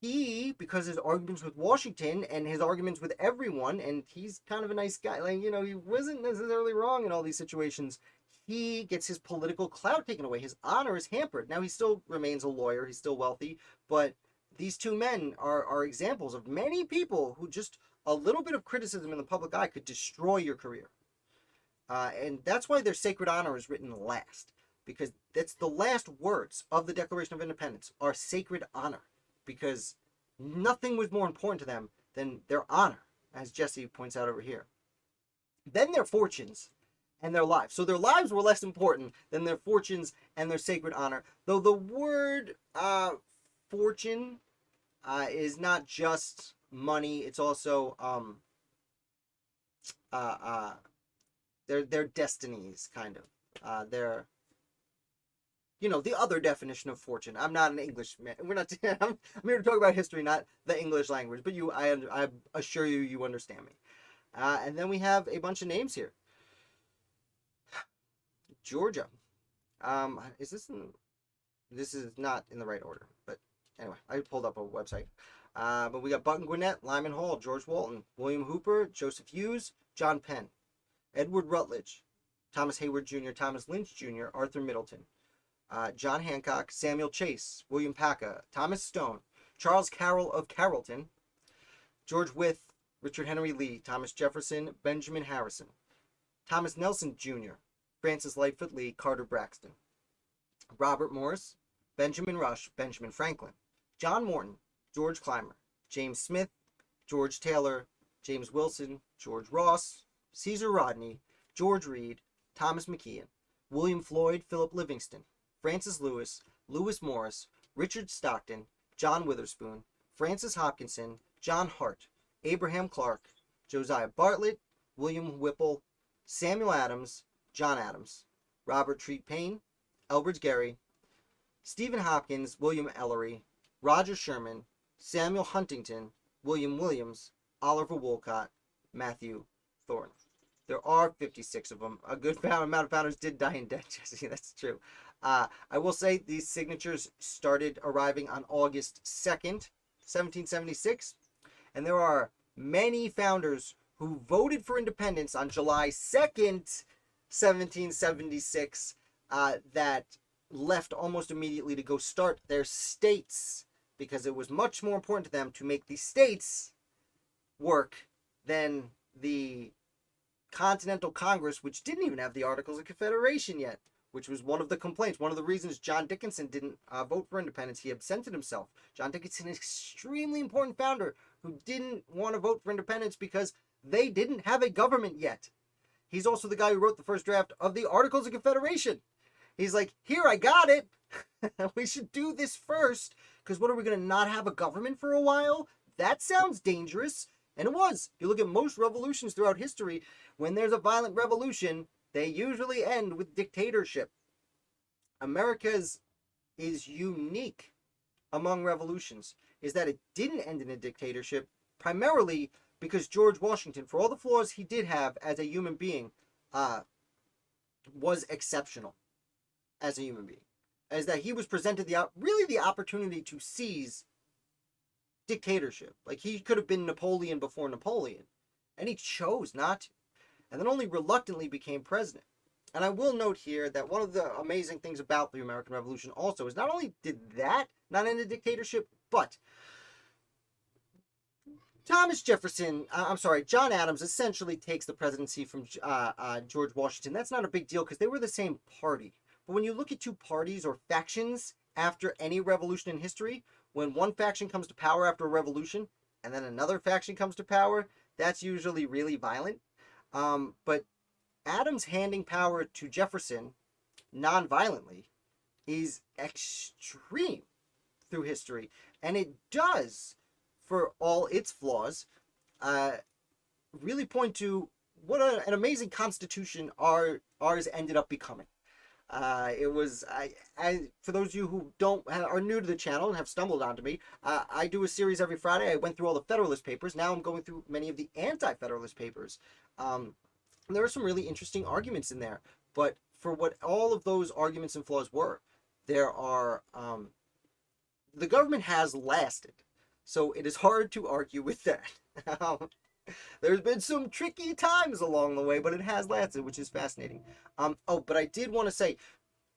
He, because his arguments with Washington and his arguments with everyone, and he's kind of a nice guy, like, you know, he wasn't necessarily wrong in all these situations, he gets his political clout taken away. His honor is hampered. Now, he still remains a lawyer. He's still wealthy, but these two men are examples of many people who just a little bit of criticism in the public eye could destroy your career. And that's why their sacred honor is written last, because that's the last words of the Declaration of Independence are sacred honor, because nothing was more important to them than their honor, as Jesse points out over here. Then their fortunes and their lives. So their lives were less important than their fortunes and their sacred honor, though the word fortune is not just money, it's also their destinies, kind of. Their, you know, the other definition of fortune. I'm not an Englishman. We're not. I'm here to talk about history, not the English language. But I assure you, you understand me. And then we have a bunch of names here. Georgia. Is this in? This is not in the right order. But anyway, I pulled up a website. But we got Button Gwinnett, Lyman Hall, George Walton, William Hooper, Joseph Hughes, John Penn, Edward Rutledge, Thomas Hayward Jr., Thomas Lynch Jr., Arthur Middleton, John Hancock, Samuel Chase, William Paca, Thomas Stone, Charles Carroll of Carrollton, George Wythe, Richard Henry Lee, Thomas Jefferson, Benjamin Harrison, Thomas Nelson Jr., Francis Lightfoot Lee, Carter Braxton, Robert Morris, Benjamin Rush, Benjamin Franklin, John Morton, George Clymer, James Smith, George Taylor, James Wilson, George Ross, Caesar Rodney, George Reed, Thomas McKeon, William Floyd, Philip Livingston, Francis Lewis, Lewis Morris, Richard Stockton, John Witherspoon, Francis Hopkinson, John Hart, Abraham Clark, Josiah Bartlett, William Whipple, Samuel Adams, John Adams, Robert Treat Payne, Elbridge Gerry, Stephen Hopkins, William Ellery, Roger Sherman, Samuel Huntington, William Williams, Oliver Wolcott, Matthew Thorne. There are 56 of them. A good amount of founders did die in debt, Jesse. That's true. I will say these signatures started arriving on August 2nd, 1776. And there are many founders who voted for independence on July 2nd, 1776, that left almost immediately to go start their states, because it was much more important to them to make the states work than the Continental Congress, which didn't even have the Articles of Confederation yet, which was one of the complaints. One of the reasons John Dickinson didn't vote for independence. He absented himself. John Dickinson is an extremely important founder who didn't want to vote for independence because they didn't have a government yet. He's also the guy who wrote the first draft of the Articles of Confederation. He's like, here, I got it. We should do this first, because what, are we going to not have a government for a while? That sounds dangerous. And it was. You look at most revolutions throughout history, when there's a violent revolution, they usually end with dictatorship. America's is unique among revolutions, is that it didn't end in a dictatorship, primarily because George Washington, for all the flaws he did have as a human being, was exceptional as a human being. As that he was presented the opportunity to seize dictatorship. Like, he could have been Napoleon before Napoleon, and he chose not to, and then only reluctantly became president. And I will note here that one of the amazing things about the American Revolution also is not only did that not end a dictatorship, but John Adams essentially takes the presidency from George Washington. That's not a big deal because they were the same party. But when you look at two parties or factions after any revolution in history, when one faction comes to power after a revolution and then another faction comes to power, that's usually really violent. But Adams handing power to Jefferson non-violently is extreme through history. And it does, for all its flaws, really point to what an amazing constitution ours ended up becoming. It was, for those of you who are new to the channel and have stumbled onto me, I do a series every Friday. I went through all the Federalist Papers. Now I'm going through many of the anti-Federalist Papers. There are some really interesting arguments in there, but for what all of those arguments and flaws were, there are, the government has lasted, so it is hard to argue with that. There's been some tricky times along the way, but it has lasted, which is fascinating. But I did want to say,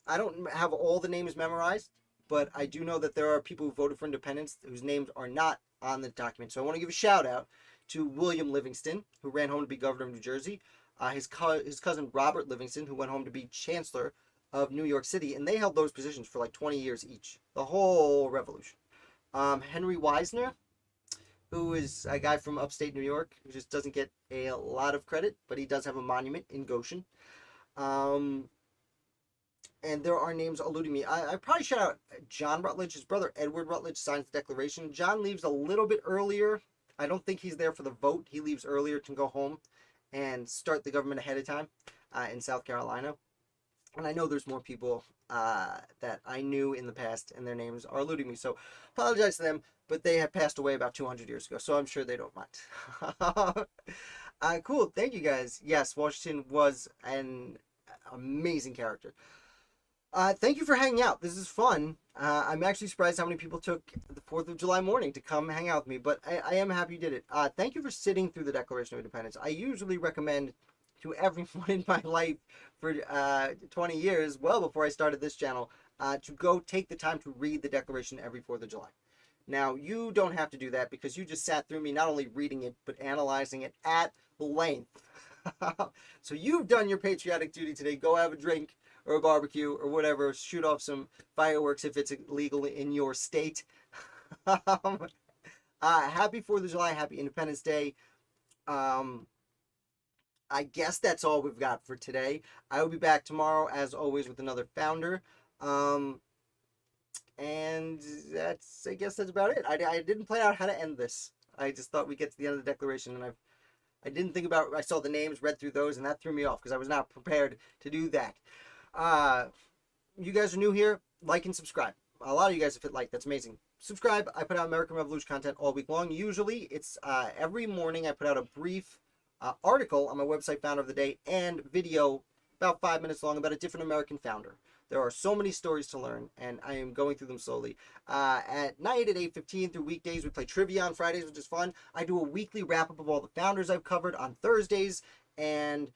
I don't have all the names memorized, but I do know that there are people who voted for independence whose names are not on the document. So I want to give a shout out to William Livingston, who ran home to be governor of New Jersey, his cousin Robert Livingston, who went home to be chancellor of New York City, and they held those positions for like 20 years each, the whole revolution. Henry Wisner, who is a guy from upstate New York, who just doesn't get a lot of credit, but he does have a monument in Goshen. And there are names eluding me. I probably shout out John Rutledge. His brother Edward Rutledge signs the Declaration. John leaves a little bit earlier. I don't think he's there for the vote. He leaves earlier to go home and start the government ahead of time in South Carolina. And I know there's more people that I knew in the past, and their names are eluding me. So apologize to them, but they have passed away about 200 years ago, so I'm sure they don't mind. Cool. Thank you, guys. Yes, Washington was an amazing character. Thank you for hanging out. This is fun. I'm actually surprised how many people took the 4th of July morning to come hang out with me, but I am happy you did it. Thank you for sitting through the Declaration of Independence. I usually recommend to everyone in my life for 20 years, well before I started this channel, to go take the time to read the Declaration every 4th of July. Now, you don't have to do that because you just sat through me not only reading it, but analyzing it at length. So you've done your patriotic duty today. Go have a drink or a barbecue or whatever. Shoot off some fireworks if it's legal in your state. Happy 4th of July. Happy Independence Day. I guess that's all we've got for today. I will be back tomorrow, as always, with another founder. And I guess that's about it. I didn't plan out how to end this. I just thought we'd get to the end of the Declaration, and I didn't think about, I saw the names, read through those, and that threw me off because I was not prepared to do that. You guys are new here, like and subscribe. A lot of you guys have hit like, that's amazing. Subscribe. I put out American Revolution content all week long. Usually it's every morning I put out a brief article on my website, Founder of the Day, and video about 5 minutes long about a different American founder. There are so many stories to learn, and I am going through them slowly. At night at 8:15 through weekdays, we play trivia on Fridays, which is fun. I do a weekly wrap-up of all the founders I've covered on Thursdays, and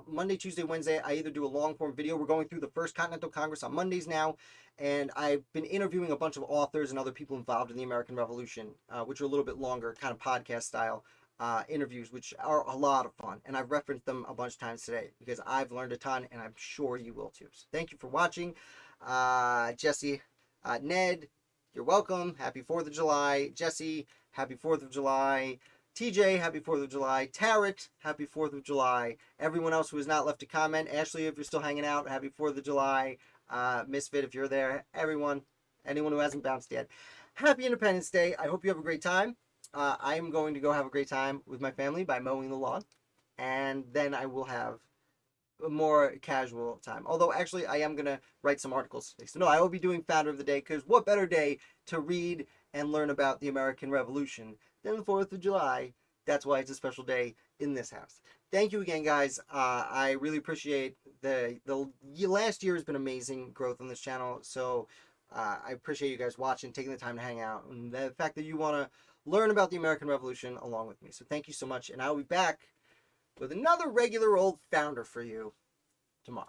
Monday, Tuesday, Wednesday, I either do a long-form video. We're going through the First Continental Congress on Mondays now, and I've been interviewing a bunch of authors and other people involved in the American Revolution, which are a little bit longer, kind of podcast style interviews, which are a lot of fun. And I've referenced them a bunch of times today because I've learned a ton, and I'm sure you will too. So thank you for watching. Jesse, Ned, you're welcome. Happy 4th of July. Jesse, happy 4th of July. TJ, happy 4th of July. Tarot, happy 4th of July. Everyone else who has not left a comment. Ashley, if you're still hanging out, happy 4th of July. Misfit, if you're there. Everyone, anyone who hasn't bounced yet. Happy Independence Day. I hope you have a great time. I am going to go have a great time with my family by mowing the lawn. And then I will have a more casual time. Although, actually, I am going to write some articles. So, no, I will be doing Founder of the Day, because what better day to read and learn about the American Revolution than the 4th of July. That's why it's a special day in this house. Thank you again, guys. I really appreciate the last year has been amazing growth on this channel. So I appreciate you guys watching, taking the time to hang out, and the fact that you want to learn about the American Revolution along with me. So thank you so much, and I'll be back with another regular old founder for you tomorrow.